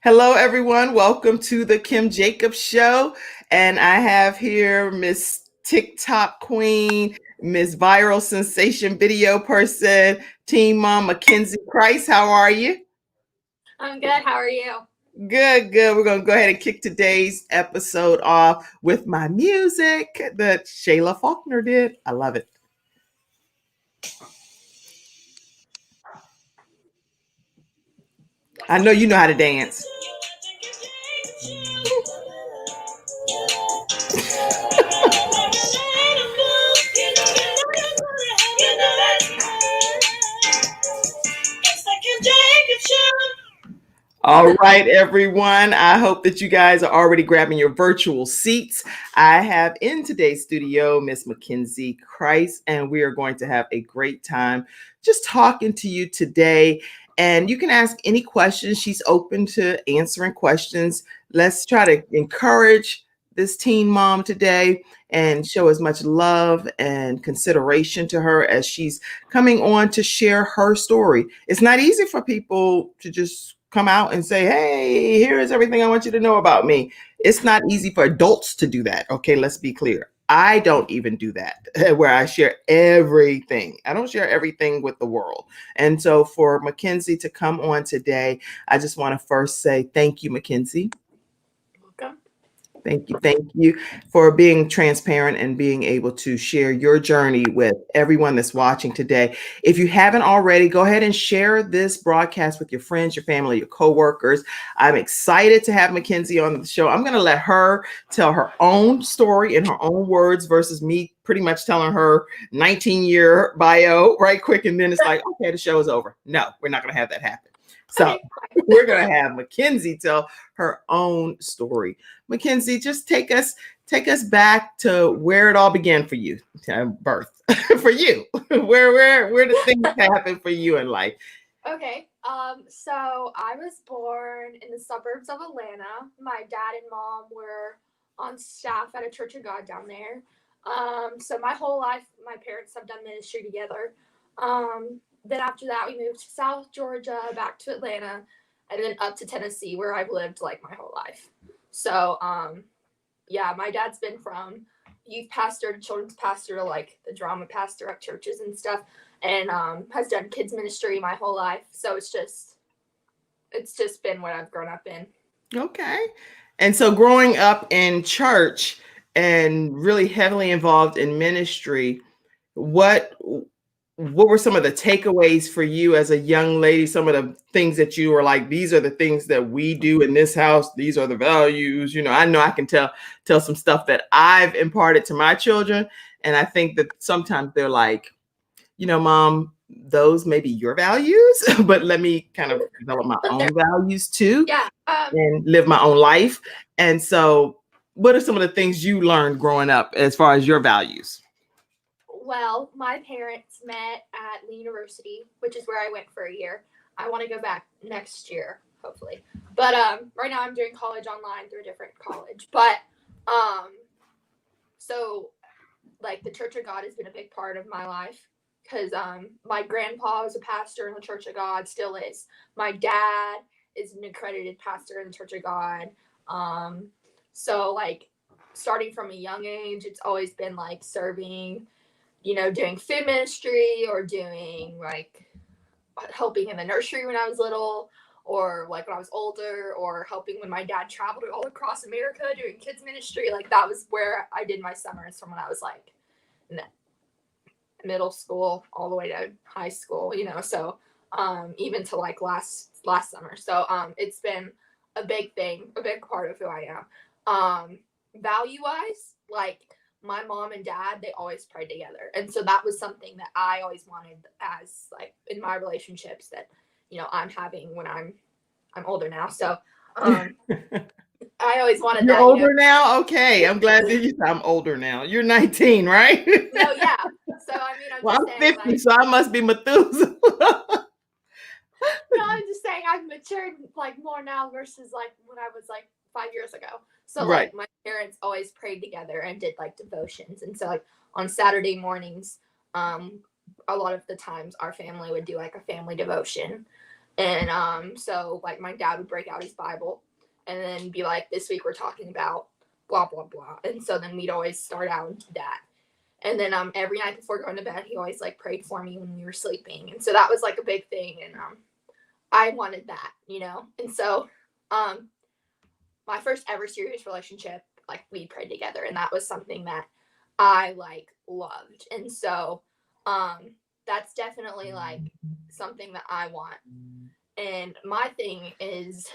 Hello, everyone. Welcome to the Kim Jacobs Show. And I have here Miss TikTok Queen, Miss Viral Sensation Video Person, Teen Mom Mackenzie Critz. How are you? I'm good. How are you? Good, good. We're going to go ahead and kick today's episode off with my music that Shayla Faulkner did. I love it. I know you know how to dance. All right, everyone. I hope that you guys are already grabbing your virtual seats. I have in today's studio Miss Mackenzie Critz, and we are going to have a great time just talking to you today. And you can ask any questions. She's open to answering questions. Let's try to encourage this teen mom today and show as much love and consideration to her as she's coming on to share her story. It's not easy for people to just come out and say, hey, here is everything I want you to know about me. It's not easy for adults to do that. Okay, let's be clear. I don't even do that where I share everything. I don't share everything with the world. And so for Mackenzie to come on today, I just want to first say thank you, Mackenzie. Welcome. Thank you for being transparent and being able to share your journey with everyone that's watching today. If you haven't already, go ahead and share this broadcast with your friends, your family, your coworkers. I'm excited to have Mackenzie on the show. I'm going to let her tell her own story in her own words versus me pretty much telling her 19-year bio right quick. And then it's like, okay, the show is over. No, we're not going to have that happen. So we're going to have Mackenzie tell her own story. Mackenzie, just take us back to where it all began for you, birth for you. Where did things happen for you in life? Okay. So I was born in the suburbs of Atlanta. My dad and mom were on staff at a Church of God down there. So my whole life, my parents have done ministry together. Then after that, we moved to South Georgia, back to Atlanta, and then up to Tennessee, where I've lived like my whole life. So, yeah, my dad's been from youth pastor to children's pastor to like the drama pastor at churches and stuff, and has done kids ministry my whole life. So it's just been what I've grown up in. Okay. And so growing up in church and really heavily involved in ministry, what were some of the takeaways for you as a young lady? Some of the things that you were like, these are the things that we do in this house. These are the values. You know I can tell some stuff that I've imparted to my children. And I think that sometimes they're like, Mom, those may be your values, but let me kind of develop my own values too. Yeah. And live my own life. And so what are some of the things you learned growing up as far as your values? Well, my parents met at Lee University, which is where I went for a year. I want to go back next year, hopefully. But right now I'm doing college online through a different college. But so like the Church of God has been a big part of my life because my grandpa was a pastor in the Church of God, still is. My dad is an accredited pastor in the Church of God. So like starting from a young age, it's always been like serving, doing food ministry or doing like helping in the nursery when I was little, or like when I was older, or helping when my dad traveled all across America doing kids ministry. Like that was where I did my summers from when I was like middle school all the way to high school, so even to like last summer. So it's been a big thing, a big part of who I am. Value wise, like my mom and dad, they always prayed together. And so that was something that I always wanted as like in my relationships that, I'm having when I'm older now. So I always wanted You're that. older now? Okay. I'm glad that you said I'm older now. You're 19, right? No, yeah. So I mean, I'm just 50, saying, so I must be Methuselah. no, I'm just saying I've matured like more now versus like when I was like 5 years ago. So Right. like my parents always prayed together and did like devotions. And so like on Saturday mornings, a lot of the times our family would do like a family devotion. And so like my dad would break out his Bible and then be like, this week we're talking about blah blah blah. And so then we'd always start out into that. And then every night before going to bed, he always like prayed for me when we were sleeping. And so that was like a big thing. And I wanted that, you know. And so my first ever serious relationship, like we prayed together, and that was something that I like loved. And so that's definitely like something that I want. And my thing is,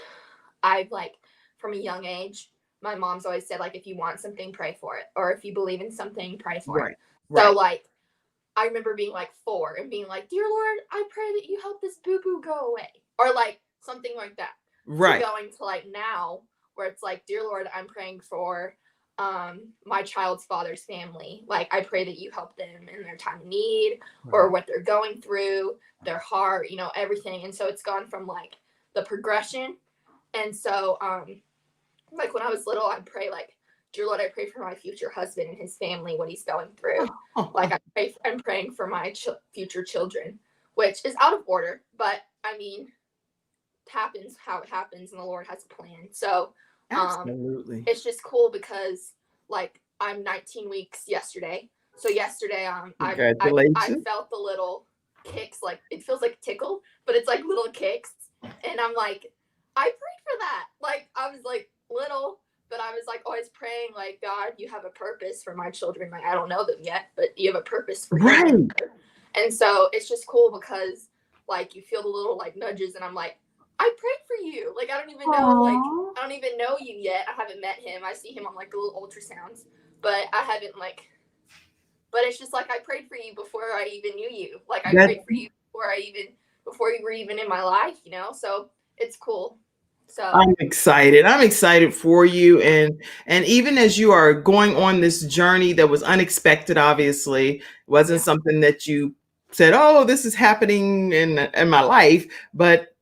I've like from a young age, my mom's always said like, if you want something, pray for it, or if you believe in something, pray for Right. it. Right. So like I remember being like 4 and being like, dear Lord, I pray that you help this boo-boo go away, or like something like that. Right. To going to like now where it's like, dear Lord, I'm praying for my child's father's family. Like I pray that you help them in their time of need, or what they're going through, their heart, you know, everything. And so it's gone from like the progression. And so like when I was little, I'd pray like, dear Lord, I pray for my future husband and his family, what he's going through. Like I'm praying for my future children, which is out of order, but I mean, it happens how it happens, and the Lord has a plan. So absolutely, it's just cool because like I'm 19 weeks yesterday. So yesterday I felt the little kicks, like it feels like a tickle, but it's like little kicks, and I'm like, I prayed for that. Like I was like little, but I was like always praying like, God, you have a purpose for my children. Like I don't know them yet, but you have a purpose for them. And so it's just cool because like you feel the little like nudges, and I'm like, I prayed for you. Like I don't even know, like I don't even know you yet. I haven't met him. I see him on like the little ultrasounds, but I haven't like. But it's just like I prayed for you before I even knew you. Like I prayed for you before you were even in my life, you know. So it's cool. So I'm excited. I'm excited for you, and even as you are going on this journey that was unexpected, obviously, it wasn't something that you said, "Oh, this is happening in my life," but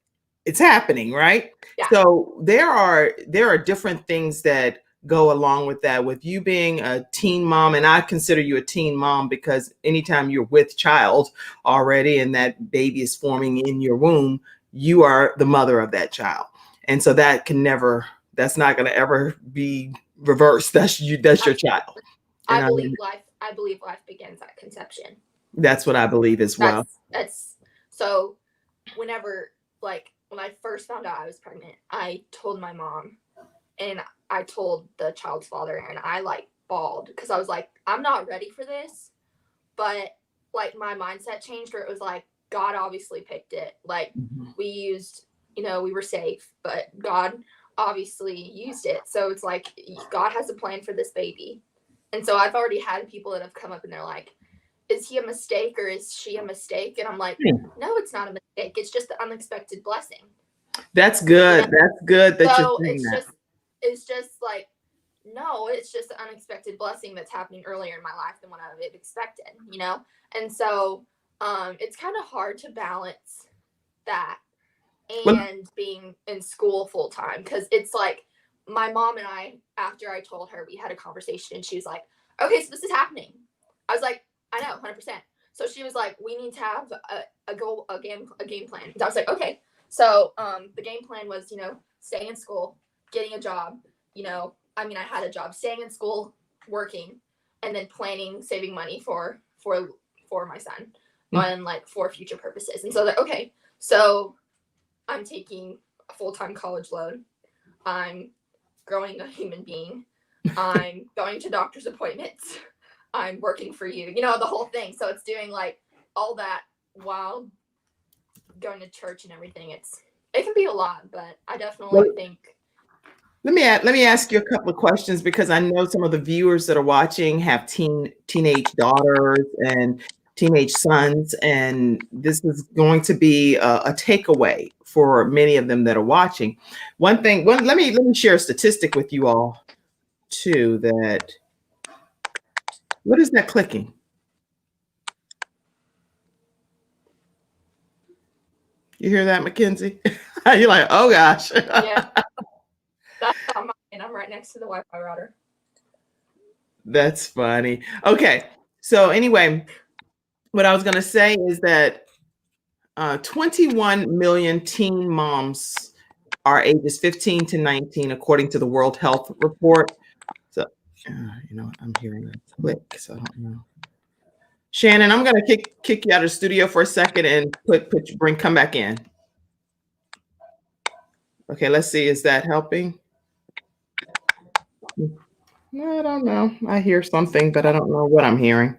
it's happening, right? Yeah. So there are different things that go along with that. With you being a teen mom, and I consider you a teen mom because anytime you're with child already and that baby is forming in your womb, you are the mother of that child. And so that can never, that's not going to ever be reversed. That's you, that's your child. And I believe life begins at conception. That's what I believe as well. That's so whenever like when I first found out I was pregnant, I told my mom, and I told the child's father, and I like bawled because I was like, I'm not ready for this. But like my mindset changed where it was like, God obviously picked it. Like we used, you know, we were safe, but God obviously used it. So it's like God has a plan for this baby. And so I've already had people that have come up and they're like, is he a mistake or is she a mistake? And I'm like, no, it's not a mistake. It's just an unexpected blessing. That's good. You know? That's good that so you're saying that. It's just like, no, it's just an unexpected blessing that's happening earlier in my life than what I would have expected, you know? And so it's kind of hard to balance that and being in school full time, because it's like my mom and I, after I told her, we had a conversation and she was like, okay, so this is happening. I was like, I know, 100%. So she was like, we need to have a game plan. And I was like, okay. So the game plan was, you know, staying in school, getting a job, you know, I mean, I had a job, staying in school, working, and then planning, saving money for my son and like for future purposes. And so that, okay, so I'm taking a full-time college loan. I'm growing a human being. I'm going to doctor's appointments. I'm working for you, you know, the whole thing. So it's doing like all that while going to church and everything. It can be a lot, but I definitely think. Let me ask you a couple of questions, because I know some of the viewers that are watching have teenage daughters and teenage sons, and this is going to be a takeaway for many of them that are watching. Let me share a statistic with you all too. That what is that clicking? You hear that, Mackenzie? You're like, oh gosh. Yeah. That's not mine. I'm right next to the Wi-Fi router. That's funny. Okay. So anyway, what I was going to say is that 21 million teen moms are ages 15 to 19, according to the World Health Report. So, I'm hearing a click, so I don't know. Shannon, I'm gonna kick you out of the studio for a second and come back in. Okay, let's see. Is that helping? I don't know. I hear something, but I don't know what I'm hearing.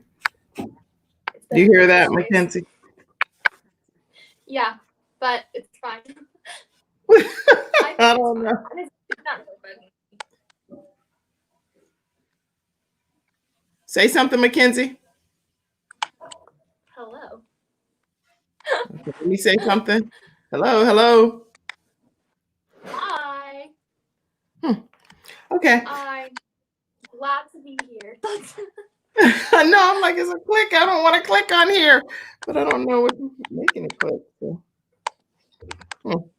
Do you hear that, Mackenzie? Yeah, but it's fine. I don't know. It's not open. Say something, Mackenzie. Hello. Okay, let me say something. Hello. Hi. Okay. I'm glad to be here. No, I'm like, it's a click. I don't want to click on here, but I don't know what's making it click. So.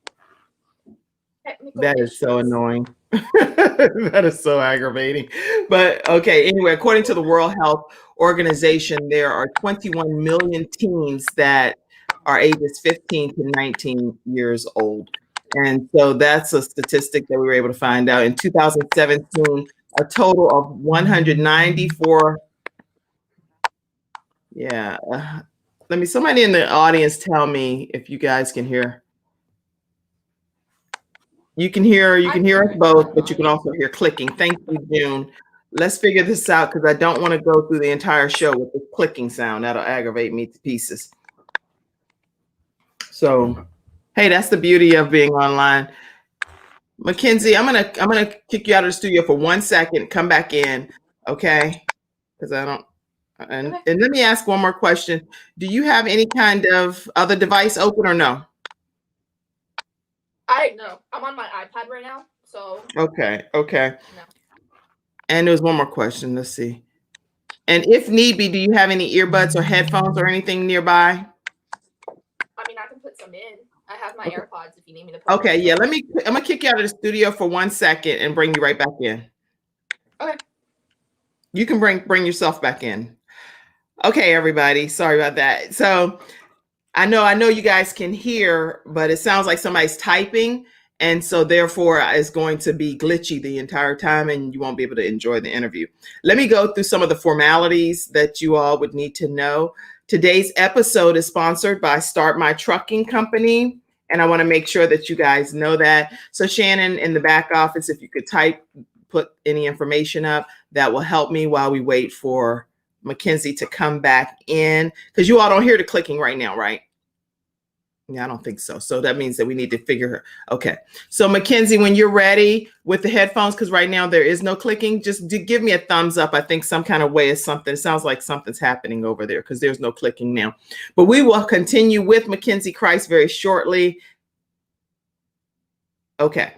That is so annoying. That is so aggravating. But okay, anyway, according to the World Health Organization, there are 21 million teens that are ages 15 to 19 years old. And so that's a statistic that we were able to find out. In 2017, a total of 194. Yeah. Somebody in the audience tell me if you guys can hear. You can hear us both, but you can also hear clicking. Thank you, June. Let's figure this out because I don't want to go through the entire show with this clicking sound. That'll aggravate me to pieces. So, hey, that's the beauty of being online. Mackenzie, I'm gonna kick you out of the studio for 1 second. Come back in, okay? Because I don't. And let me ask one more question. Do you have any kind of other device open or no? No. I'm on my iPad right now, so. Okay. No. And there's one more question. Let's see. And if need be, do you have any earbuds or headphones or anything nearby? I mean, I can put some in. I have my AirPods if you need me to put Okay, yeah. I'm gonna kick you out of the studio for 1 second and bring you right back in. Okay. You can bring yourself back in. Okay, everybody. Sorry about that. So I know you guys can hear, but it sounds like somebody's typing. And so therefore it's going to be glitchy the entire time and you won't be able to enjoy the interview. Let me go through some of the formalities that you all would need to know. Today's episode is sponsored by Start My Trucking Company. And I want to make sure that you guys know that. So Shannon, in the back office, if you could put any information up, that will help me while we wait for Mackenzie to come back in. Because you all don't hear the clicking right now, right? Yeah, I don't think so. So that means that we need to figure her. Okay. So Mackenzie, when you're ready with the headphones, because right now there is no clicking, just give me a thumbs up. I think some kind of way is something. It sounds like something's happening over there because there's no clicking now. But we will continue with Mackenzie Critz very shortly. Okay.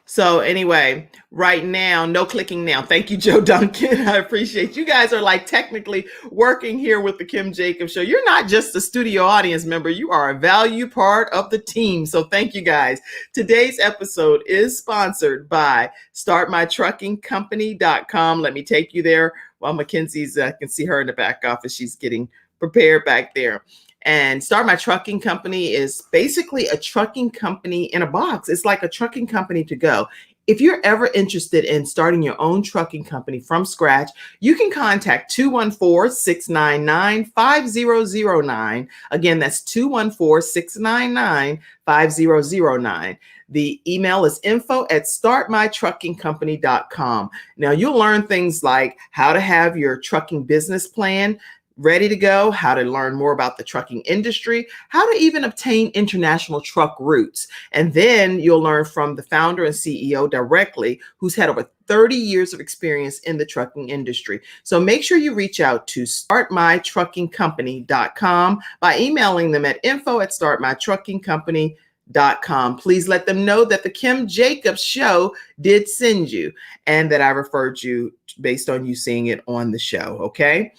So anyway, right now, no clicking now. Thank you, Joe Duncan. I appreciate you guys are like technically working here with the Kim Jacobs Show. You're not just a studio audience member. You are a valued part of the team. So thank you guys. Today's episode is sponsored by startmytruckingcompany.com. Let me take you there while Mackenzie's, I can see her in the back office. She's getting prepared back there. And Start My Trucking Company is basically a trucking company in a box. It's like a trucking company to go. If you're ever interested in starting your own trucking company from scratch, you can contact 214-699-5009. Again, that's 214-699-5009. The email is info@startmytruckingcompany.com. Now, you'll learn things like how to have your trucking business plan ready to go, how to learn more about the trucking industry, how to even obtain international truck routes. And then you'll learn from the founder and CEO directly, who's had over 30 years of experience in the trucking industry. So make sure you reach out to startmytruckingcompany.com by emailing them at info@startmytruckingcompany.com. Please let them know that the Kim Jacobs Show did send you and that I referred you based on you seeing it on the show. Okay.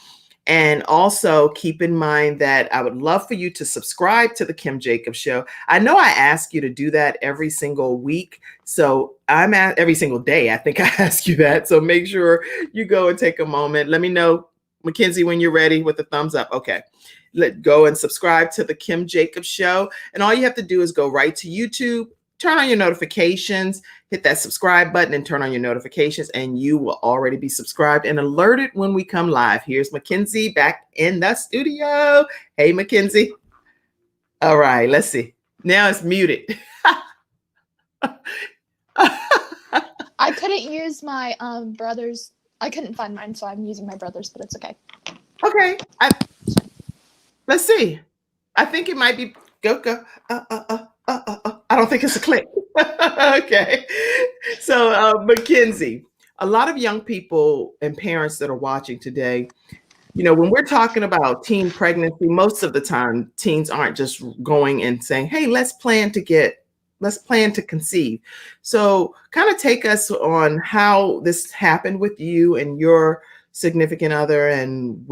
And also keep in mind that I would love for you to subscribe to the Kim Jacobs Show. I know I ask you to do that every single week. So I'm at every single day. I think I ask you that. So make sure you go and take a moment. Let me know, Mackenzie, when you're ready with the thumbs up. Okay. go and subscribe to the Kim Jacobs Show. And all you have to do is go right to YouTube, turn on your notifications, hit that subscribe button and turn on your notifications, and you will already be subscribed and alerted when we come live. Here's Mackenzie back in the studio. Hey, Mackenzie. All right, let's see. Now it's muted. I couldn't use my brother's. I couldn't find mine, so I'm using my brother's, but it's okay. Okay. Let's see. I think it might be go. I don't think it's a click. Okay. So, Mackenzie, a lot of young people and parents that are watching today, you know, when we're talking about teen pregnancy, most of the time teens aren't just going and saying, hey, let's plan to conceive. So kind of take us on how this happened with you and your significant other and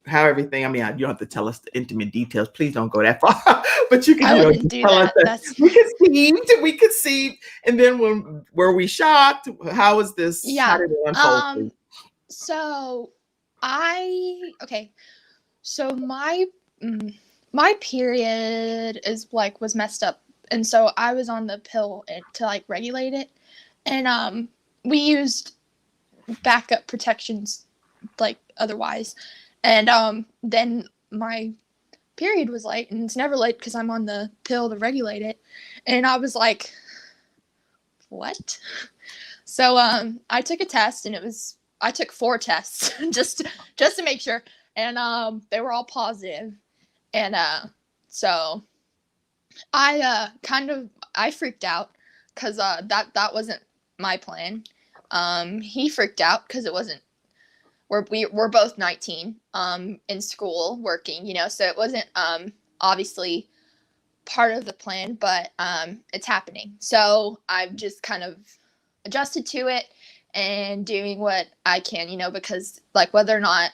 how everything, I mean, you don't have to tell us the intimate details. Please don't go that far. But you can I wouldn't do tell that. us that we conceived. And then were we shocked? How was this? Yeah. How did it unfold? So my period was messed up. And so I was on the pill to regulate it. And we used backup protections otherwise. And then my period was late, and it's never late because I'm on the pill to regulate it. And I was like, what? So I took a test, and I took 4 tests just to make sure. And they were all positive. And so I freaked out because that wasn't my plan. He freaked out because it wasn't. We're both 19 in school working, so it wasn't obviously part of the plan, but it's happening. So I've just kind of adjusted to it and doing what I can, because whether or not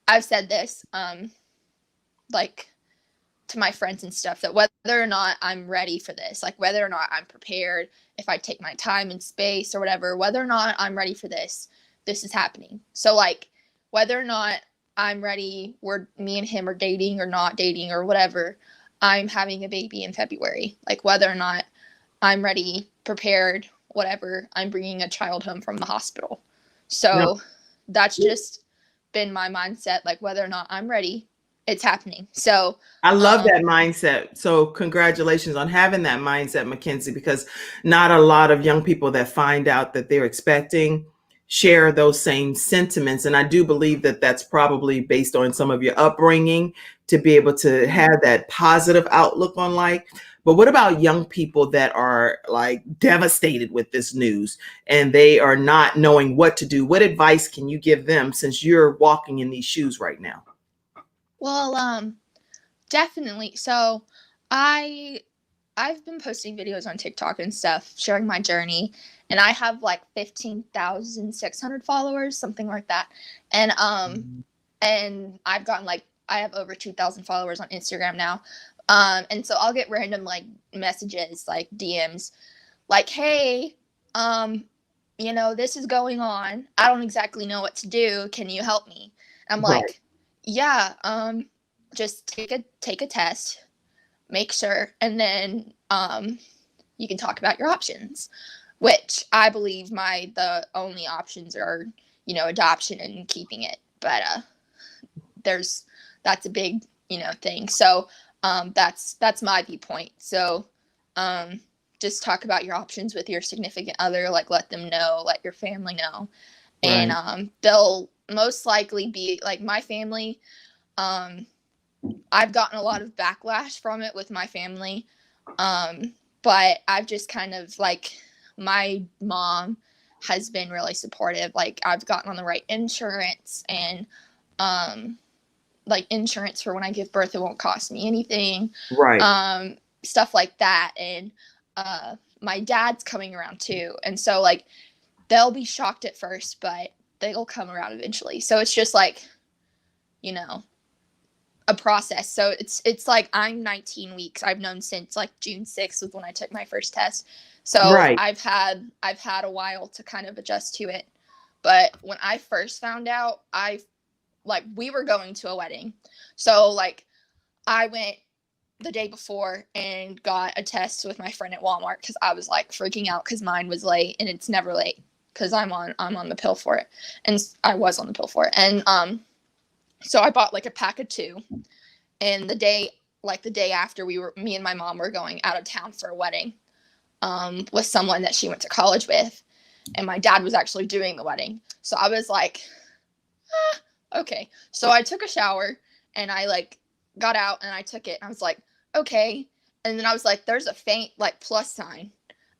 I've said this to my friends and stuff, that whether or not I'm ready for this, whether or not I'm prepared, if I take my time and space or whatever, whether or not I'm ready for this is happening. So whether or not I'm ready, me and him are dating or not dating or whatever, I'm having a baby in February. Whether or not I'm ready, prepared, whatever, I'm bringing a child home from the hospital. So that's just been my mindset. Whether or not I'm ready, it's happening. So I love that mindset. So congratulations on having that mindset, Mackenzie, because not a lot of young people that find out that they're expecting share those same sentiments. And I do believe that that's probably based on some of your upbringing to be able to have that positive outlook on life. But what about young people that are devastated with this news and they are not knowing what to do? What advice can you give them since you're walking in these shoes right now? Well, definitely. So I've been posting videos on TikTok and stuff, sharing my journey, and I have 15,600 followers, something like that. And and I've gotten I have over 2,000 followers on Instagram now. And so I'll get random messages, DMs, hey, this is going on. I don't exactly know what to do. Can you help me? I'm Right. Yeah, just take a test, make sure, and then you can talk about your options, which I believe the only options are adoption and keeping it, but that's a big thing. So that's my viewpoint. So just talk about your options with your significant other, let them know, let your family know. Right. And they'll most likely be my family. I've gotten a lot of backlash from it with my family. But I've just kind of my mom has been really supportive. I've gotten on the right insurance, and insurance for when I give birth, it won't cost me anything. Right. Stuff like that. And my dad's coming around too. And so they'll be shocked at first, but they'll come around eventually. So it's just a process. So it's I'm 19 weeks. I've known since June 6th was when I took my first test. So right. I've had a while to kind of adjust to it. But when I first found out, I like we were going to a wedding. So like I went the day before and got a test with my friend at Walmart because I was like freaking out because mine was late, and it's never late because I'm on the pill for it, and I was on the pill for it. And so I bought like a pack of 2, and the day after, me and my mom were going out of town for a wedding with someone that she went to college with, and my dad was actually doing the wedding. So I was like, okay. So I took a shower and I like got out and I took it and I was like, okay. And then I was like, there's a faint like plus sign.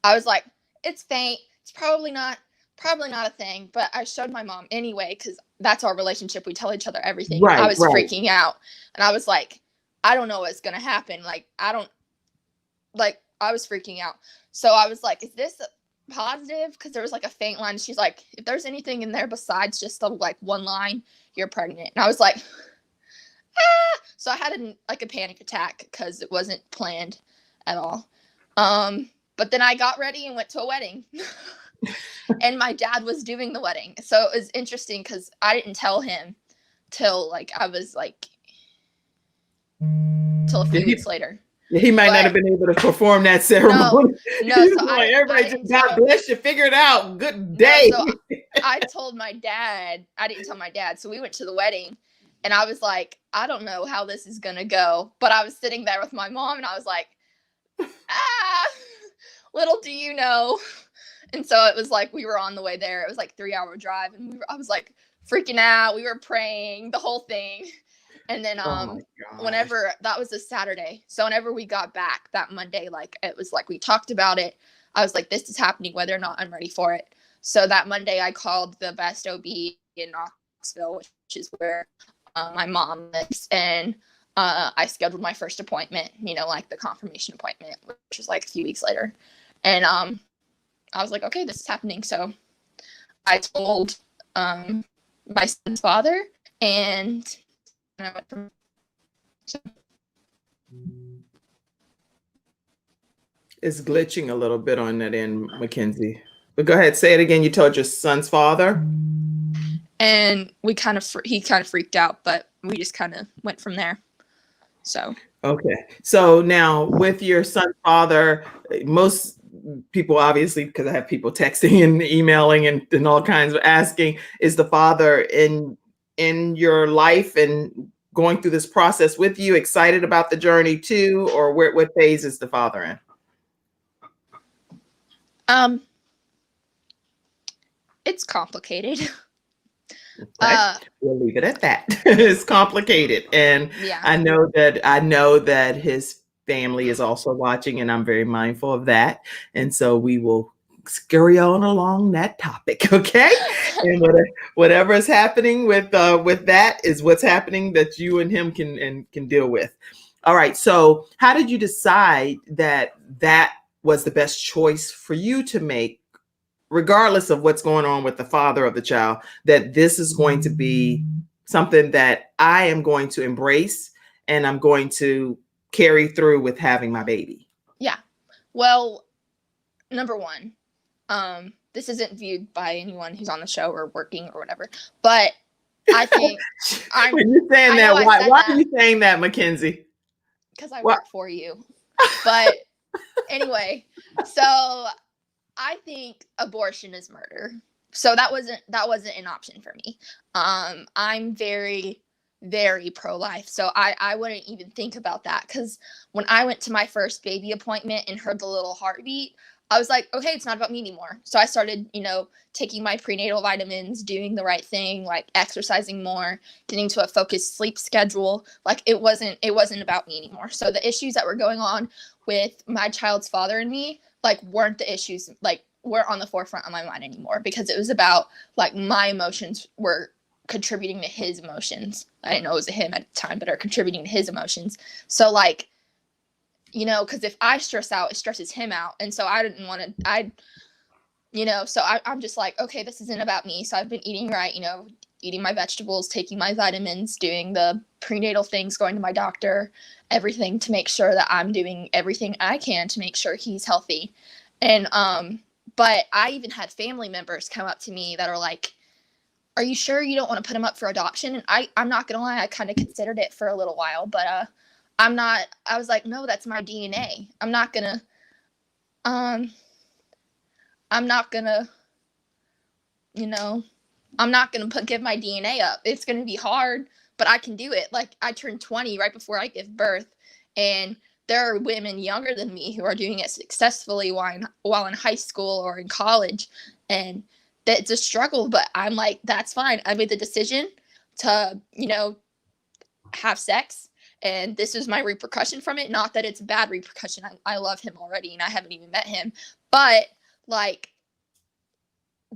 I was like, it's faint. It's probably not a thing. But I showed my mom anyway, because that's our relationship. We tell each other everything. Right, I was right. freaking out. And I was like, I don't know what's going to happen. Like, I was freaking out. So I was like, is this positive? Because there was like a faint line. She's like, if there's anything in there besides just the like one line, you're pregnant. And I was like, ah! So I had a panic attack because it wasn't planned at all. But then I got ready and went to a wedding. And my dad was doing the wedding. So it was interesting because I didn't tell him till like I was like till a few weeks later. He might not have been able to perform that ceremony. No, so like, everybody just God bless you, figure it out. Good day. No, so I told my dad. I didn't tell my dad. So we went to the wedding, and I was like, I don't know how this is gonna go. But I was sitting there with my mom, and I was like, little do you know. And so it was like we were on the way there. It was like 3-hour drive, and I was like freaking out. We were praying, the whole thing. And then whenever that was a Saturday, so whenever we got back that Monday, like it was like we talked about it. I was like, this is happening whether or not I'm ready for it. So that Monday I called the best OB in Knoxville, which is where my mom lives, and I scheduled my first appointment, like the confirmation appointment, which was like a few weeks later. And I was like, okay, this is happening. So I told my son's father, and I went from. It's glitching a little bit on that end, Mackenzie. But go ahead, say it again. You told your son's father, and he kind of freaked out, but we just kind of went from there. So okay. So now with your son's father, most people obviously, because I have people texting and emailing and all kinds of asking, is the father in your life and going through this process with you, excited about the journey too, or what phase is the father in? It's complicated. Okay. We'll leave it at that. It's complicated, and yeah. I know that his family is also watching, and I'm very mindful of that. And so we will scurry on along that topic, okay? And whatever is happening with that is what's happening that you and him can deal with. All right. So how did you decide that was the best choice for you to make, regardless of what's going on with the father of the child, that this is going to be something that I am going to embrace and I'm going to carry through with having my baby? Yeah. Well, number one, this isn't viewed by anyone who's on the show or working or whatever, but I think when you're saying that, why are you saying that, Mackenzie? Because I work for you. But anyway, so I think abortion is murder. So that wasn't an option for me. I'm very, very pro-life. So I wouldn't even think about that, because when I went to my first baby appointment and heard the little heartbeat, I was like, okay, it's not about me anymore. So I started, taking my prenatal vitamins, doing the right thing, like exercising more, getting to a focused sleep schedule. Like it wasn't about me anymore. So the issues that were going on with my child's father and me, like, weren't the issues, like, weren't on the forefront of my mind anymore, because it was about, like, my emotions were contributing to his emotions. I didn't know it was a him at the time, but are contributing to his emotions. So, like, because if I stress out, it stresses him out. And so I didn't want to, so I'm just like, okay, this isn't about me. So I've been eating right, eating my vegetables, taking my vitamins, doing the prenatal things, going to my doctor, everything to make sure that I'm doing everything I can to make sure he's healthy. And, but I even had family members come up to me that are like, are you sure you don't want to put him up for adoption? And I'm not gonna lie, I kind of considered it for a little while, but I was like, no, that's my DNA. I'm not gonna you know, I'm not gonna give my DNA up. It's gonna be hard, but I can do it. Like, I turned 20 right before I give birth, and there are women younger than me who are doing it successfully while in high school or in college, and that's a struggle. But I'm like, that's fine. I made the decision to, have sex, and this is my repercussion from it. Not that it's a bad repercussion. I love him already, and I haven't even met him, but like,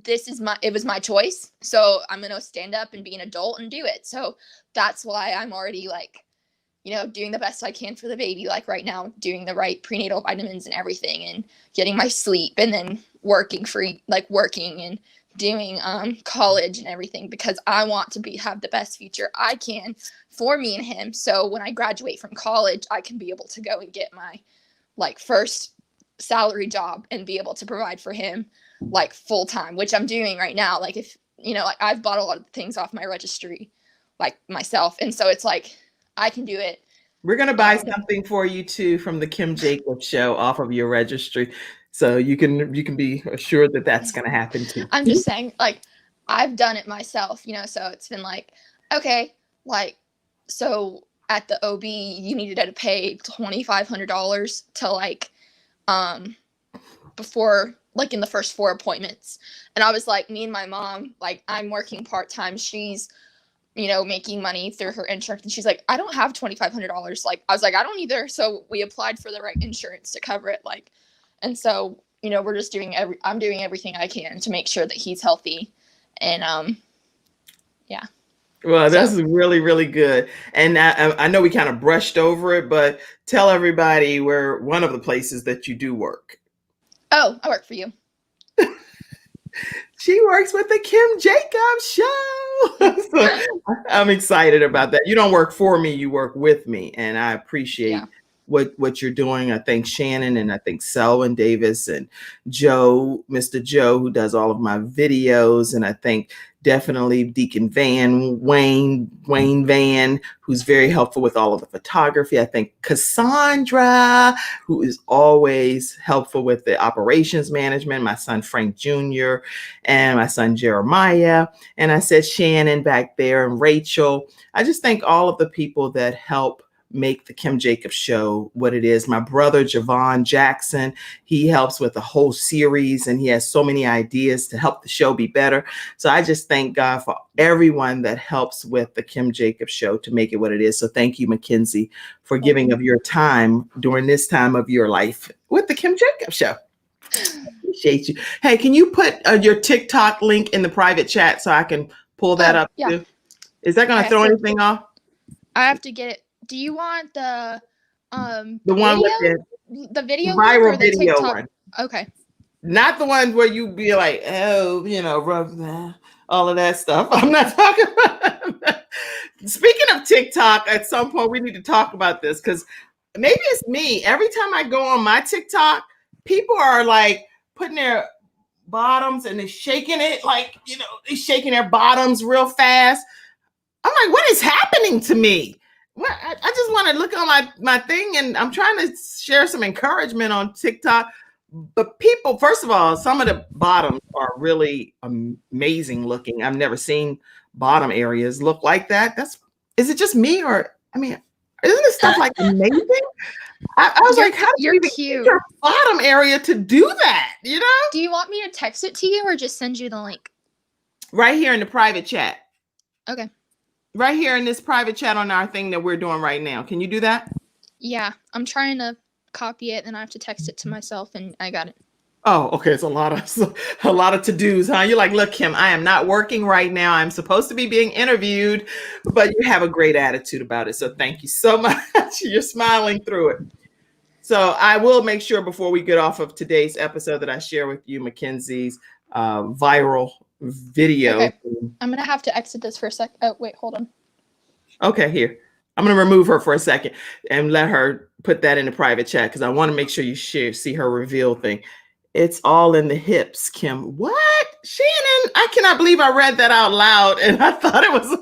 it was my choice, so I'm gonna stand up and be an adult and do it. So that's why I'm already like, doing the best I can for the baby. Like right now, doing the right prenatal vitamins and everything, and getting my sleep, and then working and doing college and everything, because I want to have the best future I can for me and him. So when I graduate from college, I can be able to go and get my first salary job and be able to provide for him full time, which I'm doing right now. Like, if I've bought a lot of things off my registry myself, and so it's like I can do it. We're gonna buy something for you too from the Kim Jacobs Show off of your registry, so you can be assured that that's gonna happen too. I'm just saying, I've done it myself, so it's been okay, so at the OB you needed to pay $2,500 to before in the first 4 appointments. And I was like, me and my mom, I'm working part-time, she's making money through her insurance, and she's like, I don't have $2,500. I was like, I don't either. So we applied for the right insurance to cover it. And so we're just I'm doing everything I can to make sure that he's healthy. And yeah. Well, that's really, really good. And I know we kind of brushed over it, but tell everybody where one of the places that you do work. Oh, I work for you. She works with the Kim Jacobs Show. So I'm excited about that. You don't work for me, you work with me. And I appreciate what you're doing. I thank Shannon, and I thank Selwyn Davis and Joe, Mr. Joe, who does all of my videos. And I thank definitely Deacon Wayne Van, who's very helpful with all of the photography. I thank Cassandra, who is always helpful with the operations management, my son Frank Jr. and my son Jeremiah. And I said Shannon back there, and Rachel. I just thank all of the people that help make the Kim Jacobs Show what it is. My brother, Javon Jackson, he helps with the whole series, and he has so many ideas to help the show be better. So I just thank God for everyone that helps with the Kim Jacobs Show to make it what it is. So thank you, Mackenzie, for giving of your time during this time of your life with the Kim Jacobs Show. Appreciate you. Hey, can you put your TikTok link in the private chat so I can pull that up too? Is that going to throw anything off? I have to get it. Do you want the one video? with the video viral or the video TikTok? one? Okay. Not the one where you be like, oh, all of that stuff. I'm not talking about that. Speaking of TikTok, at some point we need to talk about this, because maybe it's me. Every time I go on my TikTok, people are putting their bottoms and they're shaking it, they're shaking their bottoms real fast. I'm like, what is happening to me? Well, I just want to look on my thing, and I'm trying to share some encouragement on TikTok. But people, first of all, some of the bottoms are really amazing looking. I've never seen bottom areas look like that. Is it just me, or isn't this stuff amazing? I was like, how do you even get your bottom area to do that? Do you want me to text it to you or just send you the link? Right here in the private chat. Okay. Right here in this private chat on our thing that we're doing right now. Can you do that? Yeah, I'm trying to copy it, and I have to text it to myself, and I got it. Oh, okay. It's a lot of to-dos, huh? You're like, look, Kim, I am not working right now. I'm supposed to be being interviewed, but you have a great attitude about it. So thank you so much. You're smiling through it. So I will make sure before we get off of today's episode that I share with you Mackenzie's viral video. Okay. I'm going to have to exit this for a sec. Oh, wait, hold on. Okay, here. I'm going to remove her for a second and let her put that in the private chat, because I want to make sure you see her reveal thing. It's all in the hips, Kim. What? Shannon, I cannot believe I read that out loud and I thought it was.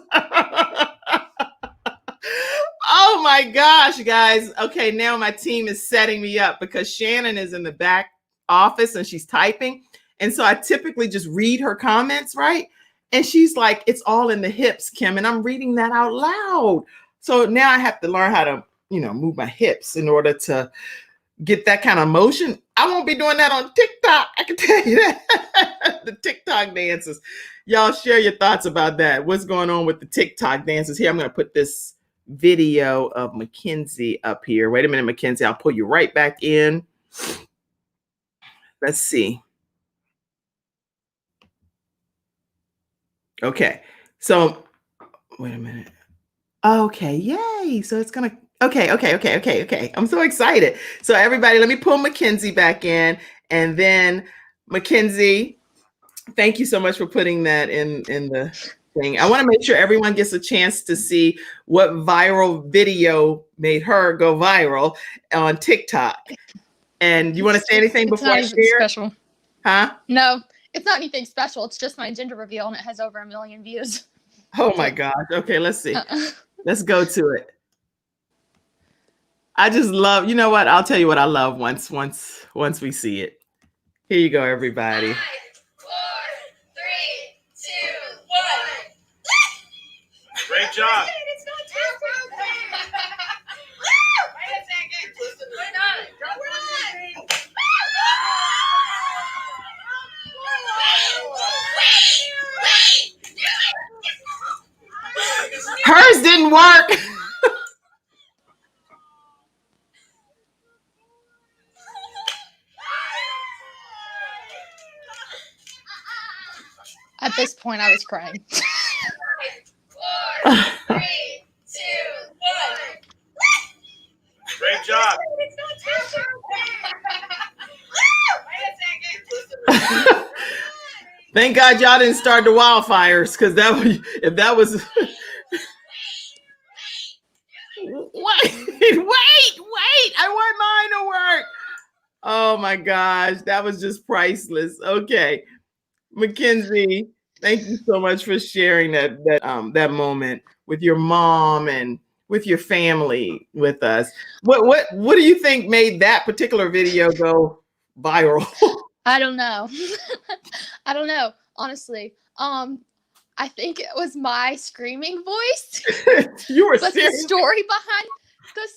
Oh my gosh, guys. Okay, now my team is setting me up because Shannon is in the back office and she's typing. And so I typically just read her comments, right? And she's like, it's all in the hips, Kim. And I'm reading that out loud. So now I have to learn how to, move my hips in order to get that kind of motion. I won't be doing that on TikTok. I can tell you that. The TikTok dances. Y'all share your thoughts about that. What's going on with the TikTok dances? Here, I'm going to put this video of Mackenzie up here. Wait a minute, Mackenzie. I'll pull you right back in. Let's see. Okay. So, wait a minute. Okay. Yay. So it's going to. Okay. I'm so excited. So everybody, let me pull Mackenzie back in. And then Mackenzie, thank you so much for putting that in the thing. I want to make sure everyone gets a chance to see what viral video made her go viral on TikTok. And you want to say anything before I share? Special. Huh? No, it's not anything special. It's just my gender reveal and it has over 1 million views. Oh my gosh. Okay, let's see. Let's go to it. I just love, you know what? I'll tell you what I love once we see it. Here you go, everybody. 5, 4, 3, 2, 1. Great job. It's not tasting. Wait a second. Listen, we're not. Hers didn't work. At this point, I was crying. 5, 4, 3, 2, 1. Great job. It's not tasting. Wait a second. Thank God y'all didn't start the wildfires, because if that was wait, I want mine to work. Oh my gosh, that was just priceless. Okay. Mackenzie, thank you so much for sharing that moment with your mom and with your family with us. What do you think made that particular video go viral? I don't know. I don't know, honestly. I think it was my screaming voice. You were But serious? the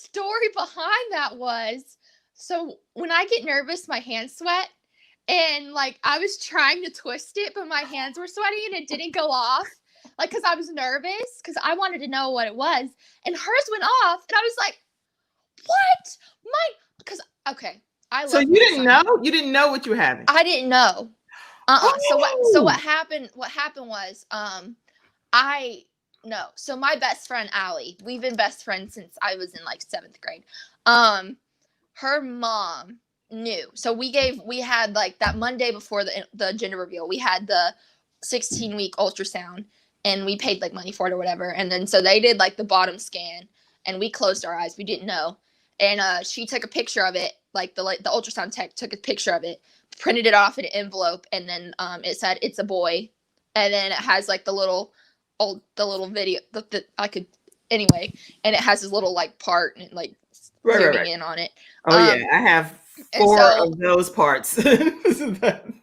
story behind that was, so when I get nervous, my hands sweat. And like I was trying to twist it, but my hands were sweaty and it didn't go off. Like, because I was nervous, because I wanted to know what it was. And hers went off, and I was like, what? Because, okay. So you didn't know? You didn't know what you were having? I didn't know. Oh. So what happened was, so my best friend, Allie, we've been best friends since I was in like 7th grade. Her mom knew. So we had like that Monday before the gender reveal, we had the 16-week ultrasound, and we paid like money for it or whatever. And then so they did like the bottom scan, and we closed our eyes. We didn't know. And she took a picture of it, like the ultrasound tech took a picture of it, printed it off in an envelope, and then it said it's a boy, and then it has like the little video anyway, and it has this little like part and like zooming in on it. Oh yeah, I have 4 of those parts.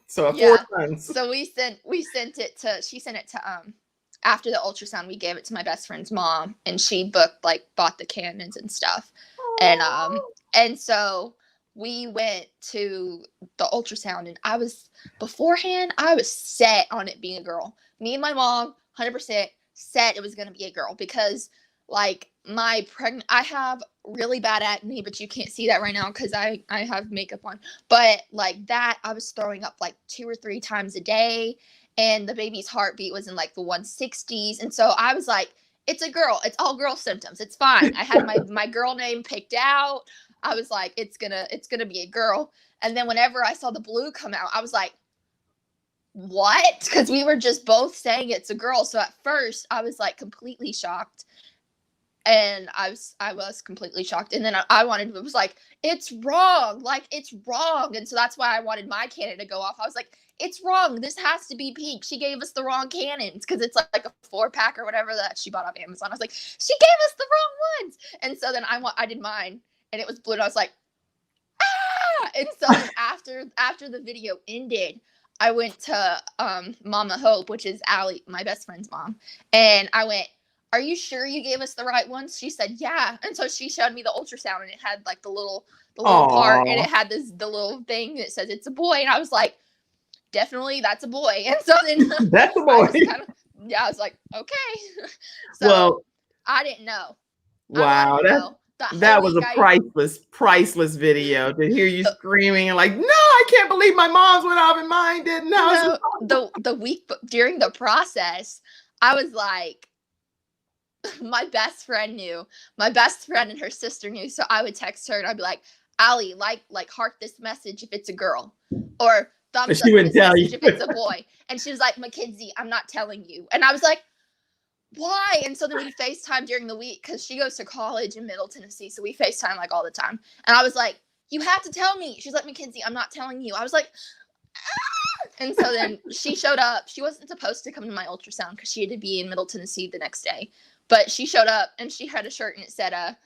So 4 tons. So she sent it to after the ultrasound, we gave it to my best friend's mom, and she bought the cannons and stuff. And so we went to the ultrasound, and I was set on it being a girl. Me and my mom 100% set it was going to be a girl, because like I have really bad acne, but you can't see that right now because I have makeup on. But like that, I was throwing up like 2 or 3 times a day, and the baby's heartbeat was in like the 160s. And so I was like, it's a girl. It's all girl symptoms. It's fine. I had my girl name picked out. I was like, it's gonna be a girl. And then whenever I saw the blue come out, I was like, what? Because we were just both saying it's a girl. So at first I was like completely shocked. And I was completely shocked. And then I wanted, it was like, it's wrong. Like, it's wrong. And so that's why I wanted my cannon to go off. I was like, it's wrong. This has to be pink. She gave us the wrong cannons because it's like a 4-pack or whatever that she bought off Amazon. I was like, she gave us the wrong ones. And so then I did mine and it was blue. And I was like, ah! And so then after the video ended, I went to Mama Hope, which is Allie, my best friend's mom. And I went, are you sure you gave us the right ones? She said, yeah. And so she showed me the ultrasound and it had like the little part and it had the little thing that says it's a boy. And I was like, definitely that's a boy. And so then That's a boy. I was like, okay. So Well, I didn't know. wow, that was a priceless video to hear you screaming and like, no, I can't believe my mom's went off and mine didn't. No, the week during the process, I was like, my best friend knew. My best friend and her sister knew. So I would text her and I'd be like, Allie, like heart this message if it's a girl, or thumbs up this message if it's a boy. And she was like, Mackenzie, I'm not telling you. And I was like, why? And so then we FaceTime during the week because she goes to college in Middle Tennessee. So we FaceTime like all the time. And I was like, you have to tell me. She's like, Mackenzie, I'm not telling you. I was like, ah! And so then she showed up. She wasn't supposed to come to my ultrasound because she had to be in Middle Tennessee the next day. But she showed up and she had a shirt and it said,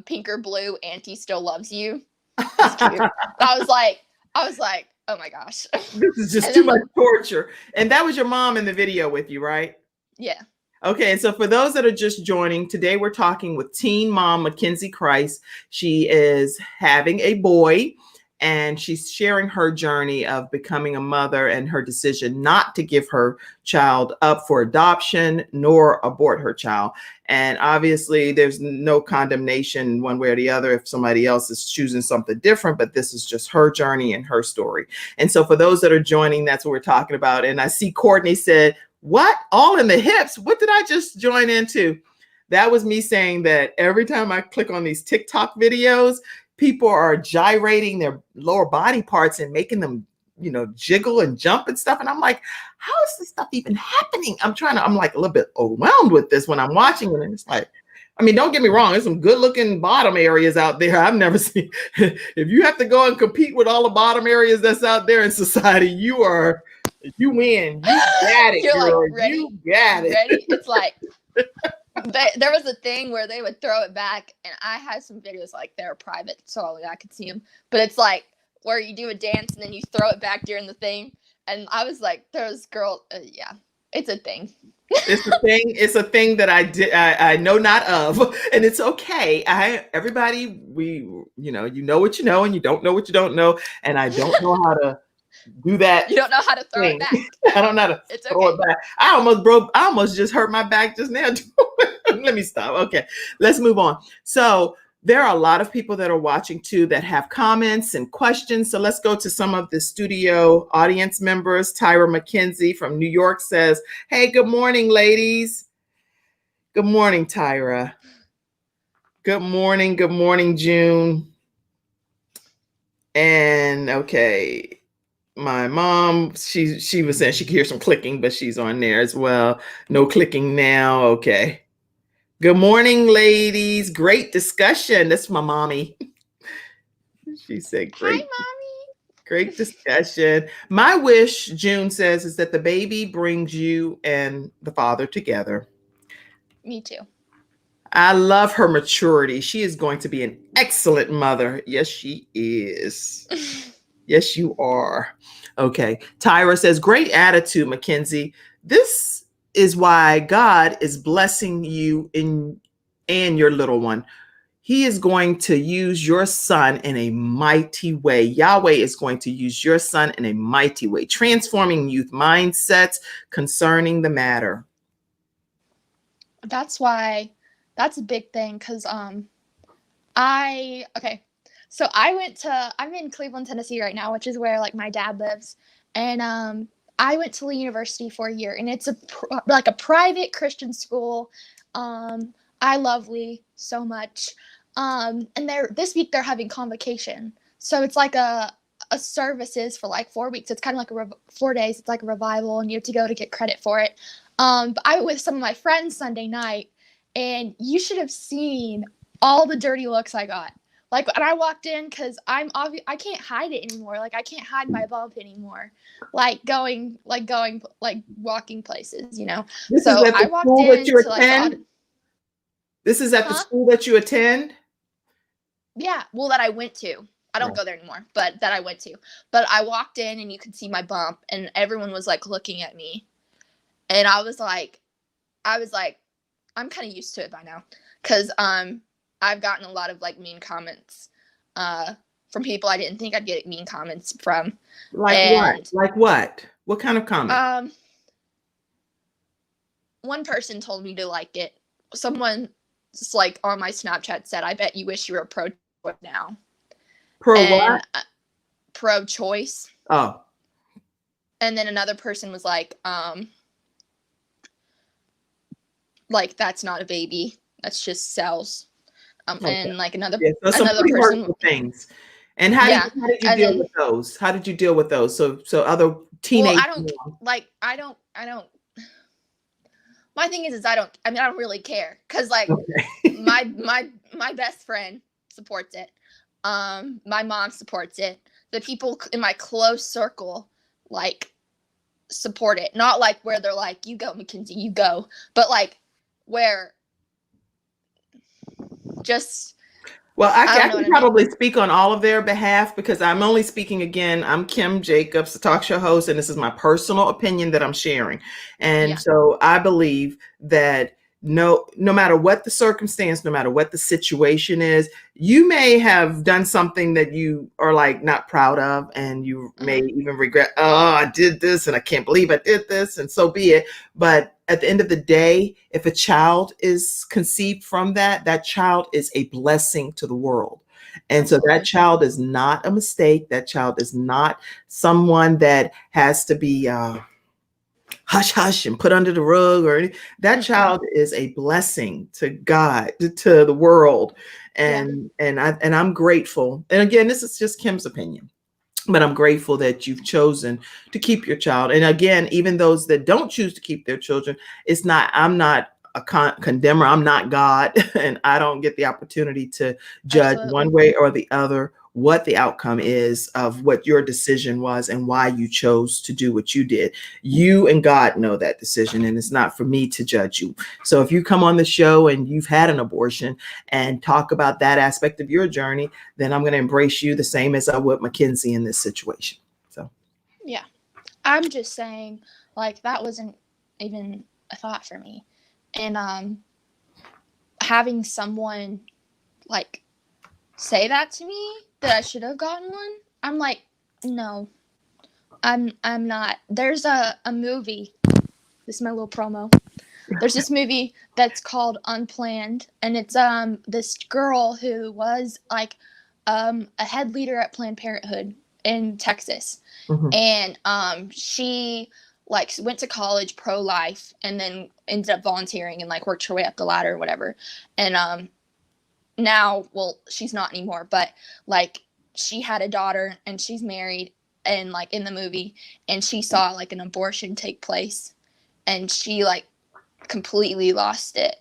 pink or blue, Auntie still loves you. It's cute. I was like, oh my gosh. This is just too much torture. And that was your mom in the video with you, right? Yeah. Okay, and so for those that are just joining, today we're talking with teen mom Mackenzie Critz. She is having a boy, and she's sharing her journey of becoming a mother and her decision not to give her child up for adoption nor abort her child. And obviously, there's no condemnation one way or the other if somebody else is choosing something different, but this is just her journey and her story. And so for those that are joining, that's what we're talking about. And I see Courtney said, what? All in the hips? What did I just join into? That was me saying that every time I click on these TikTok videos, people are gyrating their lower body parts and making them, jiggle and jump and stuff. And I'm like, how is this stuff even happening? I'm like a little bit overwhelmed with this when I'm watching it. And it's like, I mean, don't get me wrong. There's some good looking bottom areas out there. I've never seen. If you have to go and compete with all the bottom areas that's out there in society, you win. You got it, You're girl. like, ready? You got it. Ready? It's like, there was a thing where they would throw it back, and I had some videos like they were private, so only I could see them. But it's like where you do a dance and then you throw it back during the thing. And I was like, there's girl, yeah, it's a thing. It's a thing. It's a thing that I know not of, and it's okay. Everybody, you know what you know, and you don't know what you don't know, and I don't know how to do that. You don't know how to throw it back. I don't know how to throw it back. I almost just hurt my back just now. Let me stop. Okay, let's move on. So there are a lot of people that are watching too that have comments and questions. So let's go to some of the studio audience members. Tyra Mackenzie from New York says, hey, good morning, ladies. Good morning, Tyra. Good morning. Good morning, June. And okay. My mom, she was saying she could hear some clicking, but she's on there as well. No clicking now. Okay. Good morning, ladies. Great discussion. That's my mommy. She said, great. Hi, mommy. Great discussion. My wish, June says, is that the baby brings you and the father together. Me too. I love her maturity. She is going to be an excellent mother. Yes, she is. Yes, you are. Okay. Tyra says, great attitude, Mackenzie. This is why God is blessing you and your little one. He is going to use your son in a mighty way. Yahweh is going to use your son in a mighty way, transforming youth mindsets concerning the matter. That's a big thing. Cause, so I'm in Cleveland, Tennessee right now, which is where like my dad lives. And, I went to Lee University for a year, and it's a private Christian school. I love Lee so much. And this week they're having convocation. So it's like a services for like 4 weeks. It's kind of like 4 days. It's like a revival, and you have to go to get credit for it. But I was with some of my friends Sunday night, and you should have seen all the dirty looks I got. Like, when I walked in, because I can't hide it anymore. Like, I can't hide my bump anymore. Like, walking places, you know. This So is at I the walked school that in you to, like, the attend? This is at the Huh? school that you attend? Yeah, well, that I went to. I don't Right. go there anymore, but that I went to. But I walked in, and you could see my bump, and everyone was, like, looking at me. And I was like, I'm kind of used to it by now, because I've gotten a lot of, like, mean comments from people I didn't think I'd get mean comments from. Like And, what? Like what? What kind of comment? One person told me to like it. Someone just, like, on my Snapchat said, "I bet you wish you were pro-choice now." Pro And what? pro-choice. Oh. And then another person was like, that's not a baby. That's just cells. Okay. And, like, another Yeah, so some another pretty person. hurtful things. And how Yeah. did you And deal then, with those? How did you deal with those? So other well, teenage I don't my thing is I don't really care, because, like, Okay. my best friend supports it. My mom supports it. The people in my close circle, like, support it. Not like where they're like, "You go, Mackenzie, you go," but like where just Well, I don't I know what can I mean. probably speak on all of their behalf because I'm only speaking again. I'm Kim Jacobs, the talk show host, and this is my personal opinion that I'm sharing. And Yeah. so I believe that no matter what the circumstance, no matter what the situation is, you may have done something that you are, like, not proud of, and you may even regret, oh, I did this and I can't believe I did this, and so be it. But at the end of the day, if a child is conceived from that child is a blessing to the world. And so that Absolutely. child is not a mistake. That child is not someone that has to be hush hush and put under the rug or anything. That child is a blessing to God, to the world. And I'm grateful. And again, this is just Kim's opinion. But I'm grateful that you've chosen to keep your child. And again, even those that don't choose to keep their children, I'm not a condemner. I'm not God, and I don't get the opportunity to judge one way or the other what the outcome is of what your decision was and why you chose to do what you did. You and God know that decision, and it's not for me to judge you. So if you come on the show and you've had an abortion and talk about that aspect of your journey, then I'm going to embrace you the same as I would Mackenzie in this situation. So, yeah, I'm just saying, like, that wasn't even a thought for me. And having someone, like, say that to me, that I should have gotten one, I'm like, no, I'm not. There's a movie. This is my little promo. There's this movie that's called Unplanned, and it's this girl who was, like, a head leader at Planned Parenthood in Texas. And she, like, went to college pro-life and then ended up volunteering and, like, worked her way up the ladder or whatever. And now, well, she's not anymore, but, like, she had a daughter and she's married, and, like, in the movie, and she saw, like, an abortion take place, and she, like, completely lost it.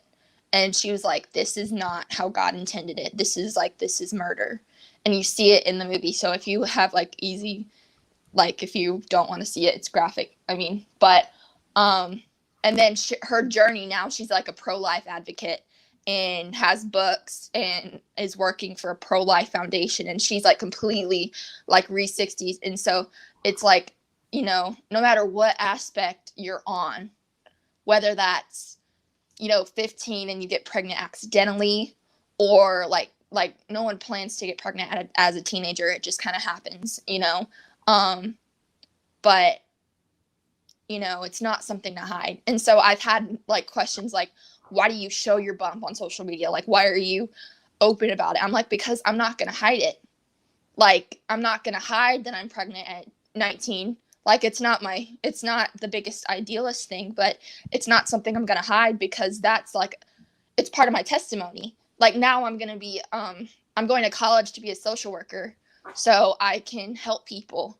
And she was like, this is not how God intended it. This is murder. And you see it in the movie. So if you have, like, if you don't want to see it, it's graphic. I mean, but and then her journey now, she's, like, a pro-life advocate and has books and is working for a pro-life foundation, and she's, like, completely, like, re-60s. And so it's like, you know, no matter what aspect you're on, whether that's, you know, 15 and you get pregnant accidentally, or like no one plans to get pregnant as a teenager, it just kind of happens, you know. But, you know, it's not something to hide. And so I've had, like, questions like, why do you show your bump on social media? Like, why are you open about it? I'm like, because I'm not going to hide it. Like, I'm not going to hide that I'm pregnant at 19. Like, it's not the biggest idealist thing, but it's not something I'm going to hide, because that's, like, it's part of my testimony. Like, now I'm going to be, I'm going to college to be a social worker so I can help people.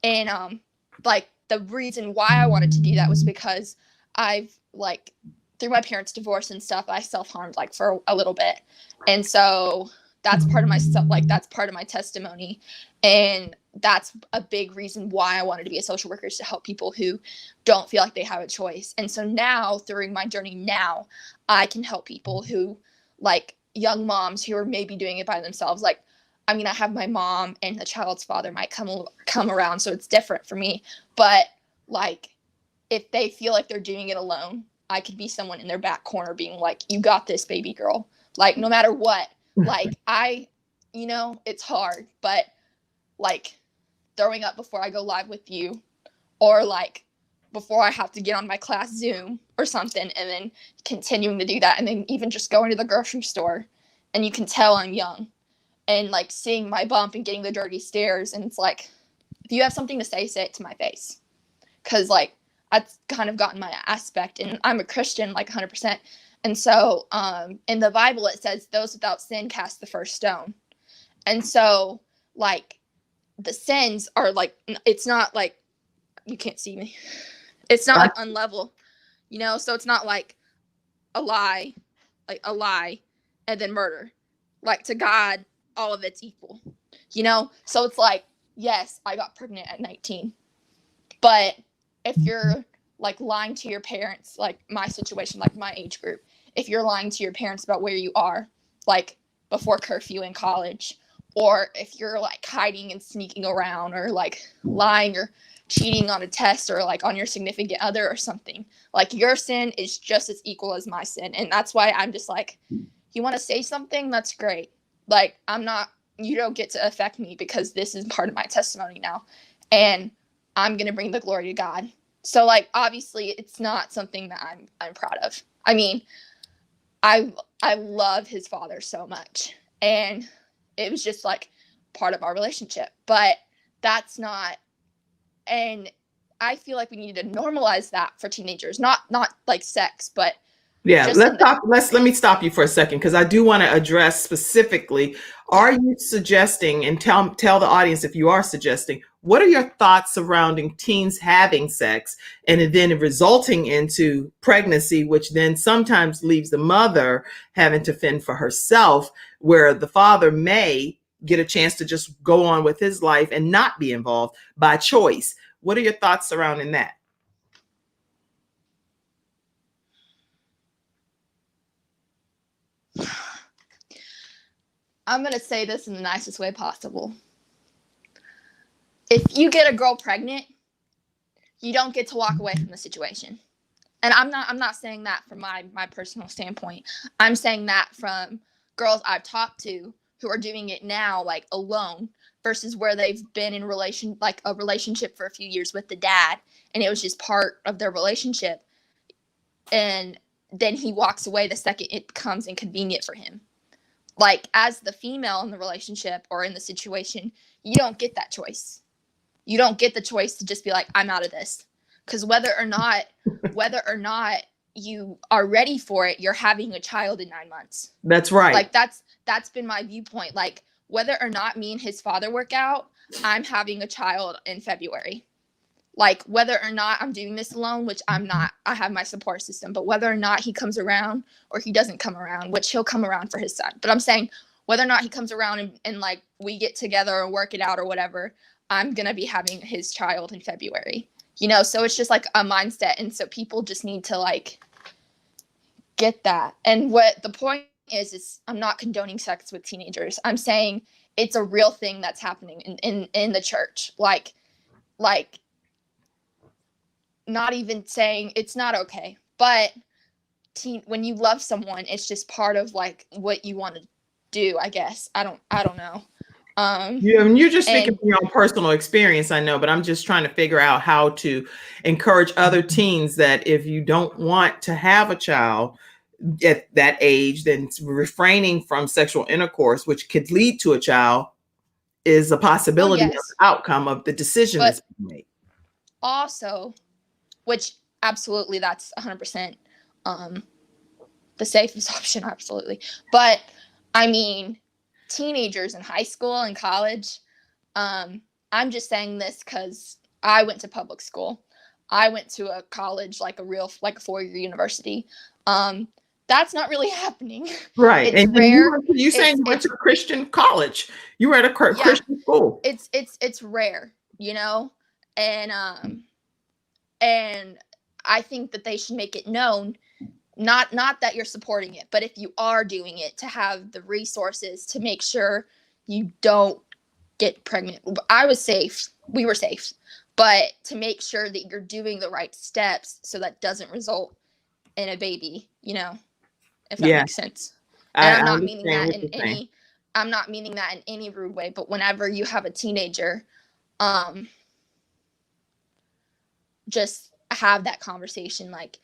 And, like, the reason why I wanted to do that was because I've, like, through my parents' divorce and stuff, I self-harmed like for a little bit. And so that's part of my stuff, like that's part of my testimony. And that's a big reason why I wanted to be a social worker, is to help people who don't feel like they have a choice. And so now, through my journey now, I can help people who, like young moms who are maybe doing it by themselves. Like, I mean, I have my mom and the child's father might come around, so it's different for me. But like, if they feel like they're doing it alone, I could be someone in their back corner being like, you got this, baby girl. Like, no matter what, like it's hard, but like throwing up before I go live with you, or like before I have to get on my class Zoom or something, and then continuing to do that, and then even just going to the grocery store, and you can tell I'm young, and like seeing my bump and getting the dirty stares, and it's like, if you have something to say it to my face, because like I've kind of gotten my aspect, and I'm a Christian like 100%. And so in the Bible, it says those without sin cast the first stone. And so like the sins are like, it's not like, you can't see me. It's not like unlevel, so it's not like a lie and then murder. Like, to God, all of it's equal, So it's like, yes, I got pregnant at 19. But if you're like lying to your parents, like my situation, like my age group, if you're lying to your parents about where you are, like before curfew in college, or if you're like hiding and sneaking around, or like lying or cheating on a test, or like on your significant other or something, like your sin is just as equal as my sin. And that's why I'm just like, you want to say something? That's great. Like, you don't get to affect me, because this is part of my testimony now. And I'm going to bring the glory to God. So like, obviously it's not something that I'm proud of. I mean, I love his father so much, and it was just like part of our relationship, but that's not, and I feel like we need to normalize that for teenagers, not like sex, but yeah, let me stop you for a second, because I do want to address specifically, are you suggesting, and tell the audience if you are suggesting, what are your thoughts surrounding teens having sex and then resulting into pregnancy, which then sometimes leaves the mother having to fend for herself, where the father may get a chance to just go on with his life and not be involved by choice? What are your thoughts surrounding that? I'm going to say this in the nicest way possible. If you get a girl pregnant, you don't get to walk away from the situation. And I'm not saying that from my personal standpoint. I'm saying that from girls I've talked to who are doing it now, like alone, versus where they've been in a relationship for a few years with the dad, and it was just part of their relationship. And then he walks away the second it becomes inconvenient for him. Like, as the female in the relationship or in the situation, you don't get that choice. You don't get the choice to just be like, I'm out of this. Because whether or not you are ready for it, you're having a child in 9 months. That's right. Like, that's been my viewpoint. Like, whether or not me and his father work out, I'm having a child in February. Like, whether or not I'm doing this alone, which I'm not, I have my support system, but whether or not he comes around or he doesn't come around, which he'll come around for his son. But I'm saying, whether or not he comes around and like we get together or work it out or whatever, I'm going to be having his child in February, so it's just like a mindset. And so people just need to like get that. And what the point is I'm not condoning sex with teenagers. I'm saying it's a real thing that's happening in the church. Like, not even saying it's not okay, but when you love someone, it's just part of like what you want to do, I guess. I don't know. You're just speaking from your own personal experience, I know, but I'm just trying to figure out how to encourage other teens that if you don't want to have a child at that age, then refraining from sexual intercourse, which could lead to a child, is a possibility of the outcome of the decision that's being made. Also, which absolutely, that's 100% the safest option, absolutely. But I mean, teenagers in high school and college, I'm just saying this because I went to public school. I went to a college, like a 4-year university. That's not really happening. Right. It's And rare. you saying you went to a Christian college. You were at a Christian school. It's rare, and I think that they should make it known, not that you're supporting it, but if you are doing it, to have the resources to make sure you don't get pregnant. I was safe. We were safe. But to make sure that you're doing the right steps so that doesn't result in a baby, if that makes sense. And I'm not meaning that in any rude way, but whenever you have a teenager, just have that conversation. Like,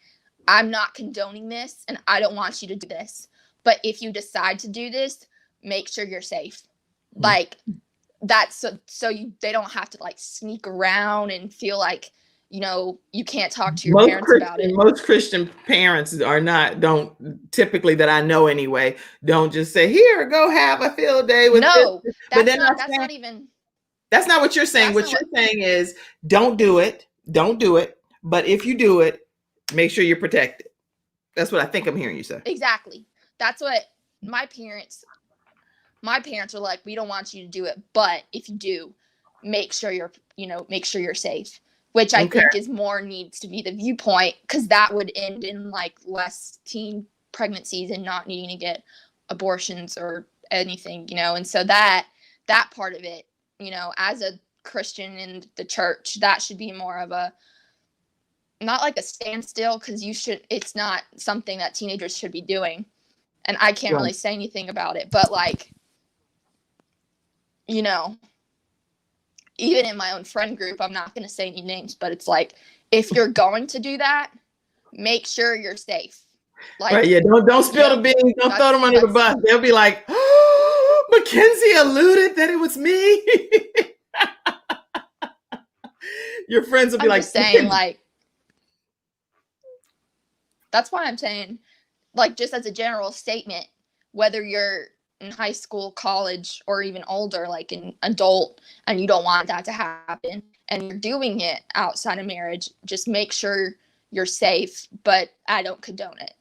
I'm not condoning this and I don't want you to do this, but if you decide to do this, make sure you're safe. Like, that's so they don't have to like sneak around and feel like, you can't talk to your parents about it. Most Christian parents don't typically, that I know anyway, don't just say, here, go have a field day with this. That's not what you're saying. What you're saying is don't do it. But if you do it, make sure you're protected. That's what I think I'm hearing you say. Exactly. That's what my parents are like. We don't want you to do it, but if you do, make sure you're safe. Which I think is more needs to be the viewpoint, because that would end in like less teen pregnancies and not needing to get abortions or anything, and so that part of it, as a Christian in the church, that should be more of a, not like a standstill, because it's not something that teenagers should be doing, and I can't really say anything about it, but like, even in my own friend group, I'm not going to say any names, but it's like, if you're going to do that, make sure you're safe. Like, right, yeah, don't spill the beans, don't throw them under the bus. They'll be like, oh, Mackenzie alluded that it was me. Your friends will be like, saying, like, that's why I'm saying, like, just as a general statement, whether you're in high school, college, or even older, like an adult, and you don't want that to happen, and you're doing it outside of marriage, just make sure you're safe, but I don't condone it,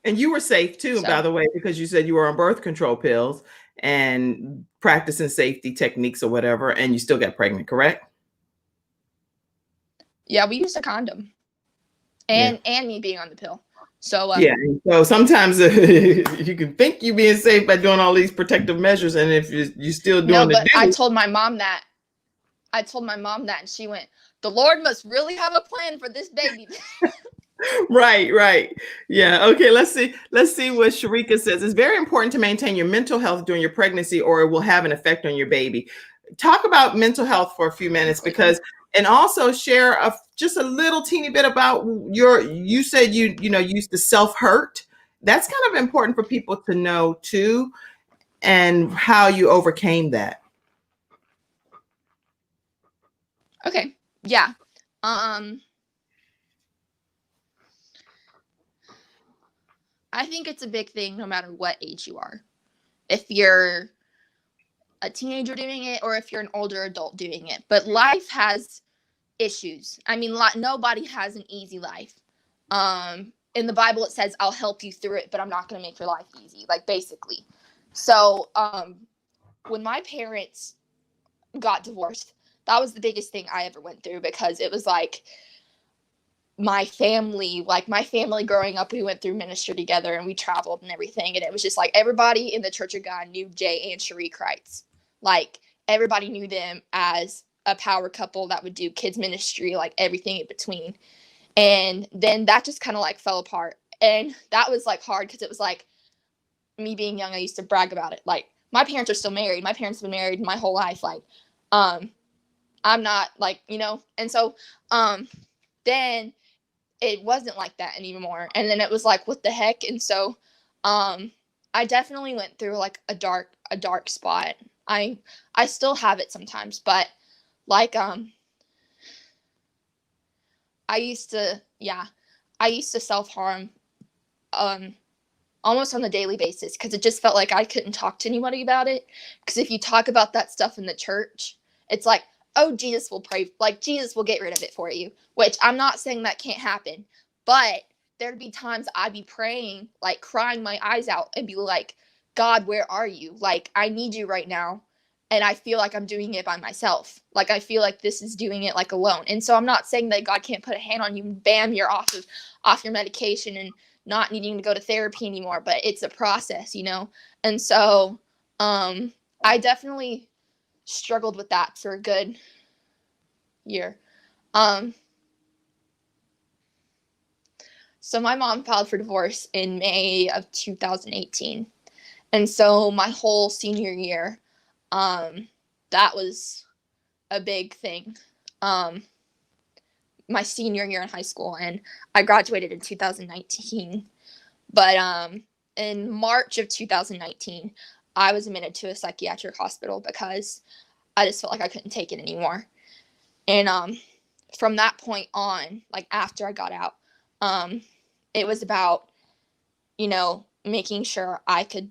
And you were safe too, by the way, because you said you were on birth control pills and practicing safety techniques or whatever, and you still got pregnant, correct? Yeah, we used a condom, and me being on the pill. So so sometimes you can think you're being safe by doing all these protective measures, and if you're still doing I told my mom that, and she went, "The Lord must really have a plan for this baby." Right. Yeah. Okay. Let's see what Sharika says. It's very important to maintain your mental health during your pregnancy, or it will have an effect on your baby. Talk about mental health for a few minutes, because, and also share just a little teeny bit about you said you used to self-hurt. That's kind of important for people to know too, and how you overcame that. Okay. Yeah. I think it's a big thing no matter what age you are. If you're a teenager doing it, or if you're an older adult doing it. But life has issues. I mean, nobody has an easy life. In the Bible, it says, I'll help you through it, but I'm not going to make your life easy, like, basically. So when my parents got divorced, that was the biggest thing I ever went through, because it was like, my family growing up, we went through ministry together and we traveled and everything. And it was just like, everybody in the Church of God knew Jay and Cherie Critz. Like, everybody knew them as a power couple that would do kids ministry, like everything in between. And then that just kind of like fell apart. And that was like hard, because it was like, me being young, I used to brag about it. Like, my parents are still married. My parents have been married my whole life. Like, I'm not, like, and so then it wasn't like that anymore. And then it was like, what the heck? And so I definitely went through like a dark spot. I still have it sometimes, but like I used to self-harm almost on a daily basis, because it just felt like I couldn't talk to anybody about it. Because if you talk about that stuff in the church, it's like, oh, Jesus will pray, like Jesus will get rid of it for you, which I'm not saying that can't happen, but there'd be times I'd be praying, like crying my eyes out and be like, God, where are you? Like, I need you right now. And I feel like I'm doing it by myself. Like, I feel like this is doing it like alone. And so I'm not saying that God can't put a hand on you and bam, you're off your medication and not needing to go to therapy anymore, but it's a process, you know? And so I definitely struggled with that for a good year. So my mom filed for divorce in May of 2018. And so my whole senior year, that was a big thing. My senior year in high school, and I graduated in 2019. But in March of 2019, I was admitted to a psychiatric hospital because I just felt like I couldn't take it anymore. And from that point on, like after I got out, it was about, you know, making sure I could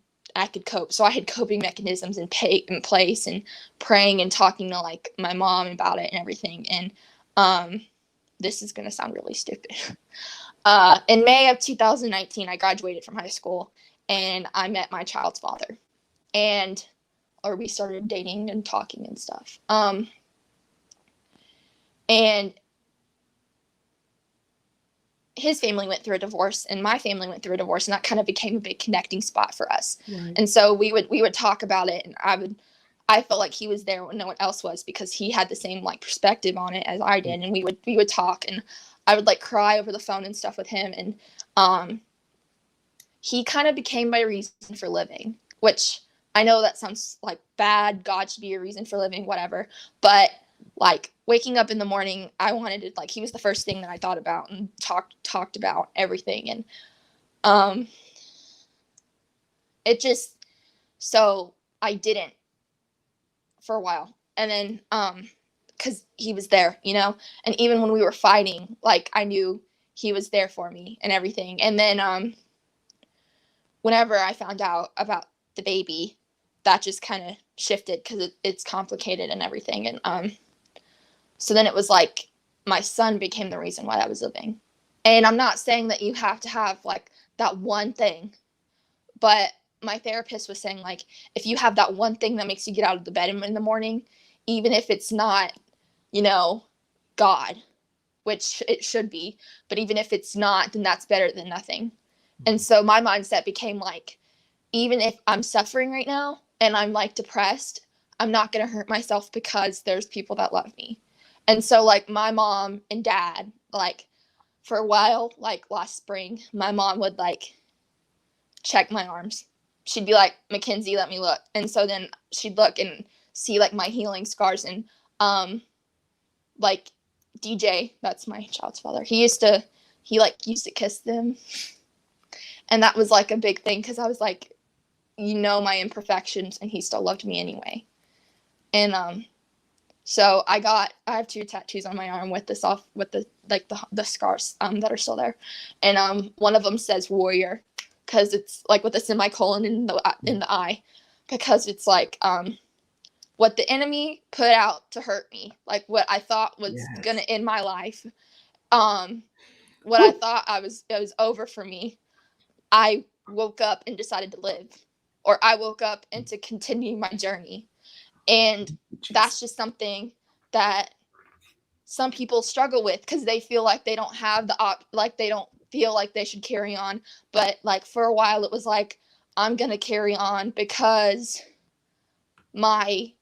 cope. So I had coping mechanisms in place, and praying and talking to like my mom about it and everything. And this is gonna sound really stupid. In May of 2019, I graduated from high school, and I met my child's father, or we started dating and talking and stuff. And his family went through a divorce, and my family went through a divorce, and that kind of became a big connecting spot for us. Right. And so we would talk about it, and I felt like he was there when no one else was, because he had the same like perspective on it as I did. And we would talk, and I would like cry over the phone and stuff with him. And he kind of became my reason for living, which I know that sounds like bad. God should be your reason for living, whatever. But like waking up in the morning, I wanted to, like, he was the first thing that I thought about and talked about everything. And it just, so I didn't for a while. And then because he was there, you know, and even when we were fighting, like I knew he was there for me and everything. And then whenever I found out about the baby, that just kind of shifted, because it's complicated and everything. And so then it was like my son became the reason why I was living. And I'm not saying that you have to have like that one thing, but my therapist was saying, like, if you have that one thing that makes you get out of the bed in the morning, even if it's not, you know, God, which it should be, but even if it's not, then that's better than nothing. And so my mindset became like, even if I'm suffering right now and I'm like depressed, I'm not going to hurt myself, because there's people that love me. And so like my mom and dad, like for a while, like last spring, my mom would like check my arms. She'd be like, Mackenzie, let me look. And so then she'd look and see like my healing scars. And like DJ, that's my child's father, he used to kiss them. And that was like a big thing, because I was like, you know, my imperfections, and he still loved me anyway. And so I have 2 tattoos on my arm with the scars that are still there. And one of them says warrior, because it's like with a semicolon in the eye, because it's like what the enemy put out to hurt me, like what I thought was gonna end my life, what I thought it was over for me, I woke up and decided to live, or I woke up and to continue my journey. And that's just something that some people struggle with, because they feel like they don't have they don't feel like they should carry on. But like for a while it was like, I'm going to carry on because I'm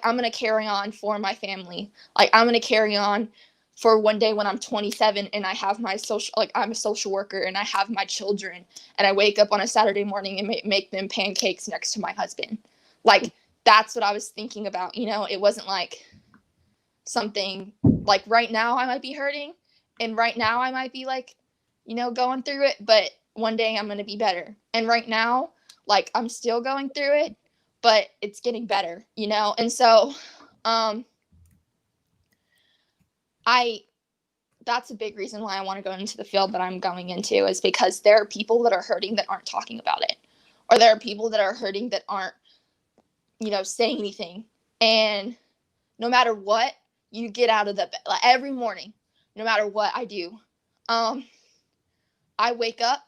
going to carry on for my family. Like I'm going to carry on for one day when I'm 27 and I have my I'm a social worker and I have my children, and I wake up on a Saturday morning and make them pancakes next to my husband. Like that's what I was thinking about. You know, it wasn't like something like right now I might be hurting, and right now I might be like, you know, going through it, but one day I'm going to be better. And right now, like I'm still going through it, but it's getting better, you know? And so, that's a big reason why I want to go into the field that I'm going into, is because there are people that are hurting that aren't talking about it, or there are people that are hurting that aren't, you know, saying anything. And no matter what, you get out of the bed. Like every morning, no matter what I do, I wake up,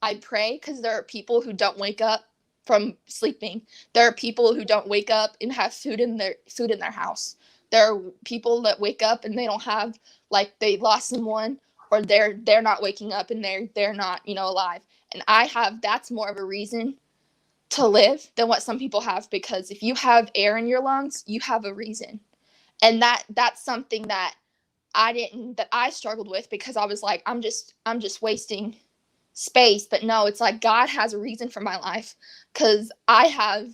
I pray, because there are people who don't wake up from sleeping. There are people who don't wake up and have food in their house. There are people that wake up and they don't have, like, they lost someone, or they're not waking up and they're not, alive. And that's more of a reason to live than what some people have, because if you have air in your lungs, you have a reason. And that's something that I struggled with, because I was like, I'm just wasting space. But no, it's like God has a reason for my life, because I have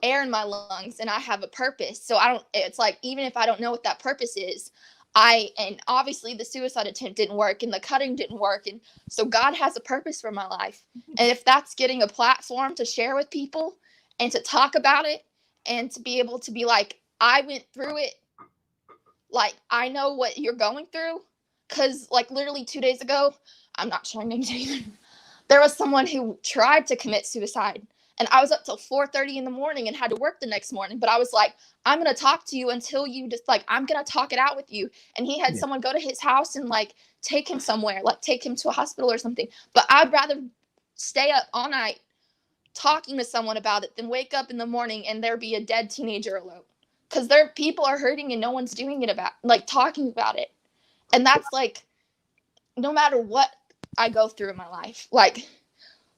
air in my lungs and I have a purpose. So it's like, even if I don't know what that purpose is, and obviously the suicide attempt didn't work and the cutting didn't work, and so God has a purpose for my life. And if that's getting a platform to share with people and to talk about it, and to be able to be like, I went through it, like, I know what you're going through. Because, like, literally 2 days ago, I'm not sharing names either, there was someone who tried to commit suicide. And I was up till 4:30 in the morning and had to work the next morning. But I was like, I'm going to talk to you until you just, like, I'm going to talk it out with you. And he had someone go to his house and, like, take him somewhere, like, take him to a hospital or something. But I'd rather stay up all night talking to someone about it than wake up in the morning and there be a dead teenager alone. Because people are hurting and no one's doing it about, like, talking about it. And that's, like, no matter what I go through in my life, like,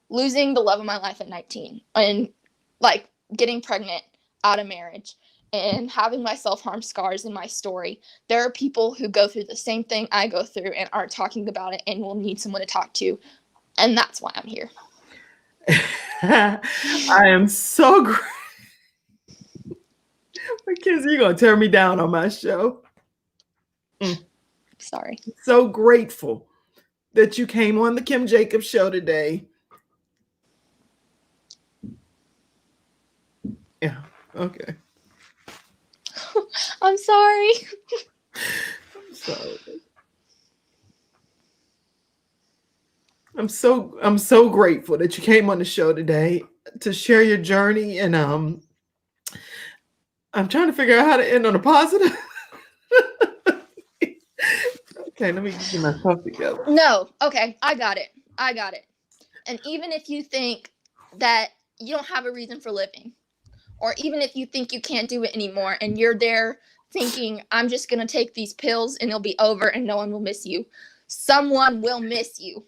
losing the love of my life at 19, and, like, getting pregnant out of marriage, and having my self-harm scars in my story. There are people who go through the same thing I go through and aren't talking about it and will need someone to talk to. And that's why I'm here. I am so great. Mackenzie, you're going to tear me down on my show. Sorry. So grateful that you came on the Kim Jacobs show today. Yeah, okay. I'm sorry. I'm so grateful that you came on the show today to share your journey, and I'm trying to figure out how to end on a positive. Okay, let me get myself together. No, okay, I got it. And even if you think that you don't have a reason for living, or even if you think you can't do it anymore, and you're there thinking, I'm just going to take these pills and it'll be over and no one will miss you, someone will miss you.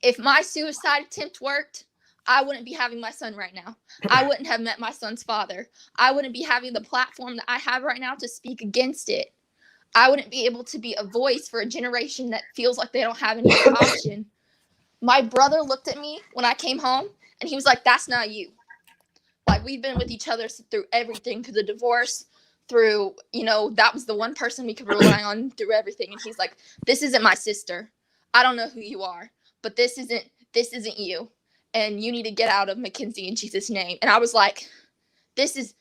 If my suicide attempt worked, I wouldn't be having my son right now. I wouldn't have met my son's father. I wouldn't be having the platform that I have right now to speak against it. I wouldn't be able to be a voice for a generation that feels like they don't have any other option. My brother looked at me when I came home and he was like, that's not you. Like, we've been with each other through everything, through the divorce, through, that was the one person we could rely on through everything. And he's like, this isn't my sister. I don't know who you are, but this isn't you. And you need to get out of Mackenzie in Jesus' name. And I was like, this is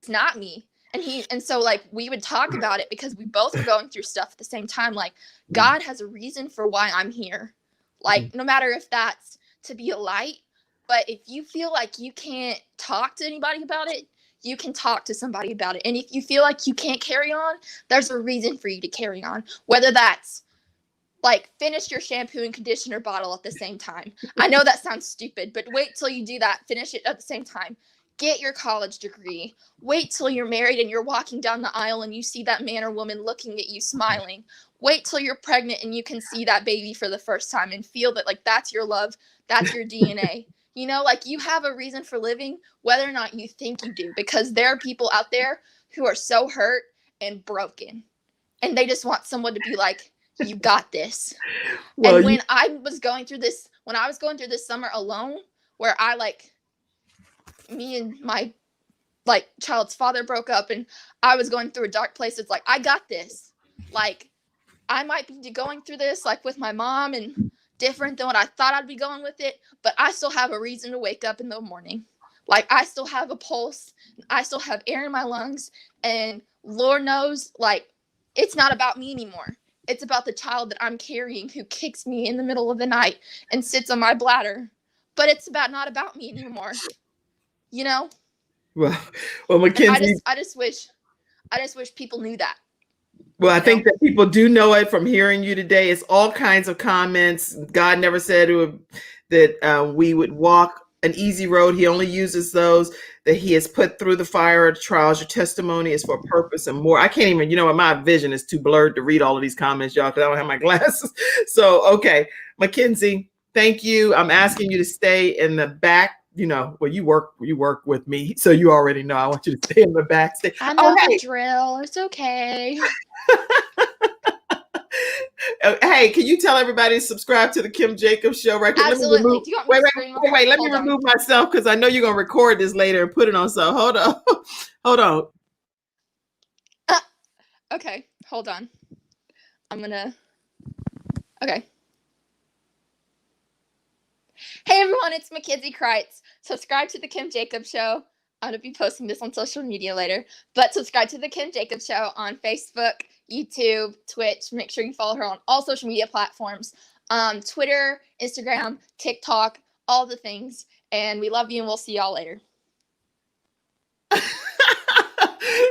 not me. And so, like, we would talk about it because we both were going through stuff at the same time. Like, God has a reason for why I'm here. Like, no matter if that's to be a light, but if you feel like you can't talk to anybody about it, you can talk to somebody about it. And if you feel like you can't carry on, there's a reason for you to carry on. Whether that's, like, finish your shampoo and conditioner bottle at the same time. I know that sounds stupid, but wait till you do that. Finish it at the same time. Get your college degree. Wait till you're married and you're walking down the aisle and you see that man or woman looking at you smiling. Wait till you're pregnant and you can see that baby for the first time and feel that, like, that's your love. That's your DNA. Like, you have a reason for living, whether or not you think you do, because there are people out there who are so hurt and broken, and they just want someone to be like, you got this. Well, and when I was going through this summer alone, where me and my, like, child's father broke up and I was going through a dark place, it's like, I got this. Like, I might be going through this, like, with my mom and different than what I thought I'd be going with it, but I still have a reason to wake up in the morning. Like, I still have a pulse. I still have air in my lungs. And Lord knows, like, it's not about me anymore. It's about the child that I'm carrying who kicks me in the middle of the night and sits on my bladder. But it's not about me anymore. Well, Mackenzie. I just wish I just wish people knew that. Well, I think that people do know it from hearing you today. It's all kinds of comments. God never said that we would walk an easy road. He only uses those that he has put through the fire of trials. Your testimony is for a purpose and more. I can't even, my vision is too blurred to read all of these comments, y'all, because I don't have my glasses. So, okay. Mackenzie, thank you. I'm asking you to stay in the back. You work with me, so you already know. I want you to stay in the back. I know the drill. It's okay. Hey, can you tell everybody to subscribe to the Kim Jacobs Show? Right? Absolutely. Do you want me to scream? Wait. Let me remove myself because I know you're gonna record this later and put it on. So hold on. Okay, hold on. Okay. Hey everyone, it's Mackenzie Critz. Subscribe to the Kim Jacobs Show. I'm gonna be posting this on social media later, but subscribe to the Kim Jacobs Show on Facebook, YouTube, Twitch. Make sure you follow her on all social media platforms, Twitter, Instagram, TikTok, all the things. And we love you, and we'll see y'all later.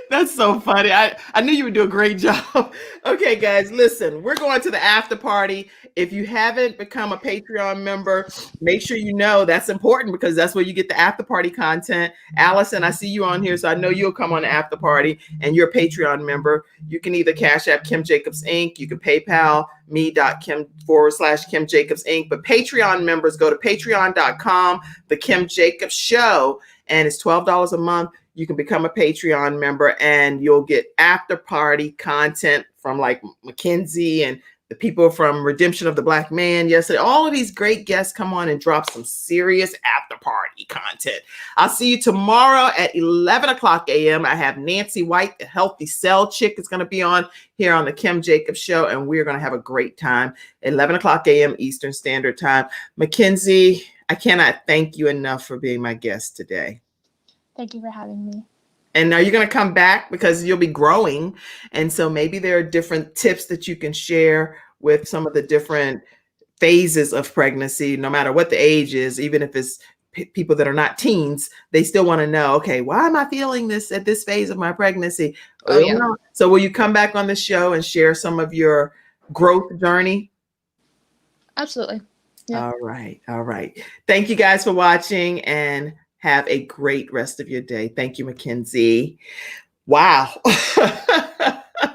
That's so funny. I knew you would do a great job. Okay, guys, listen, we're going to the after party. If you haven't become a Patreon member, make sure you know that's important because that's where you get the after party content. Allison, I see you on here, so I know you'll come on the after party and you're a Patreon member. You can either Cash App Kim Jacobs Inc. You can PayPal me.com/Kim Jacobs Inc. But Patreon members go to patreon.com, the Kim Jacobs Show, and it's $12 a month. You can become a Patreon member and you'll get after party content from like Mackenzie and the people from Redemption of the Black Man yesterday. All of these great guests come on and drop some serious after party content. I'll see you tomorrow at 11 o'clock a.m. I have Nancy White, the Healthy Cell Chick, is going to be on here on the Kim Jacobs Show, and we're going to have a great time at 11 o'clock a.m. Eastern Standard Time. Mackenzie, I cannot thank you enough for being my guest today. Thank you for having me. And are you going to come back because you'll be growing? And so maybe there are different tips that you can share with some of the different phases of pregnancy, no matter what the age is, even if it's people that are not teens, they still want to know, okay, why am I feeling this at this phase of my pregnancy? Oh, yeah. So will you come back on the show and share some of your growth journey? Absolutely. Yeah. All right. Thank you guys for watching and have a great rest of your day. Thank you, Mackenzie. Wow.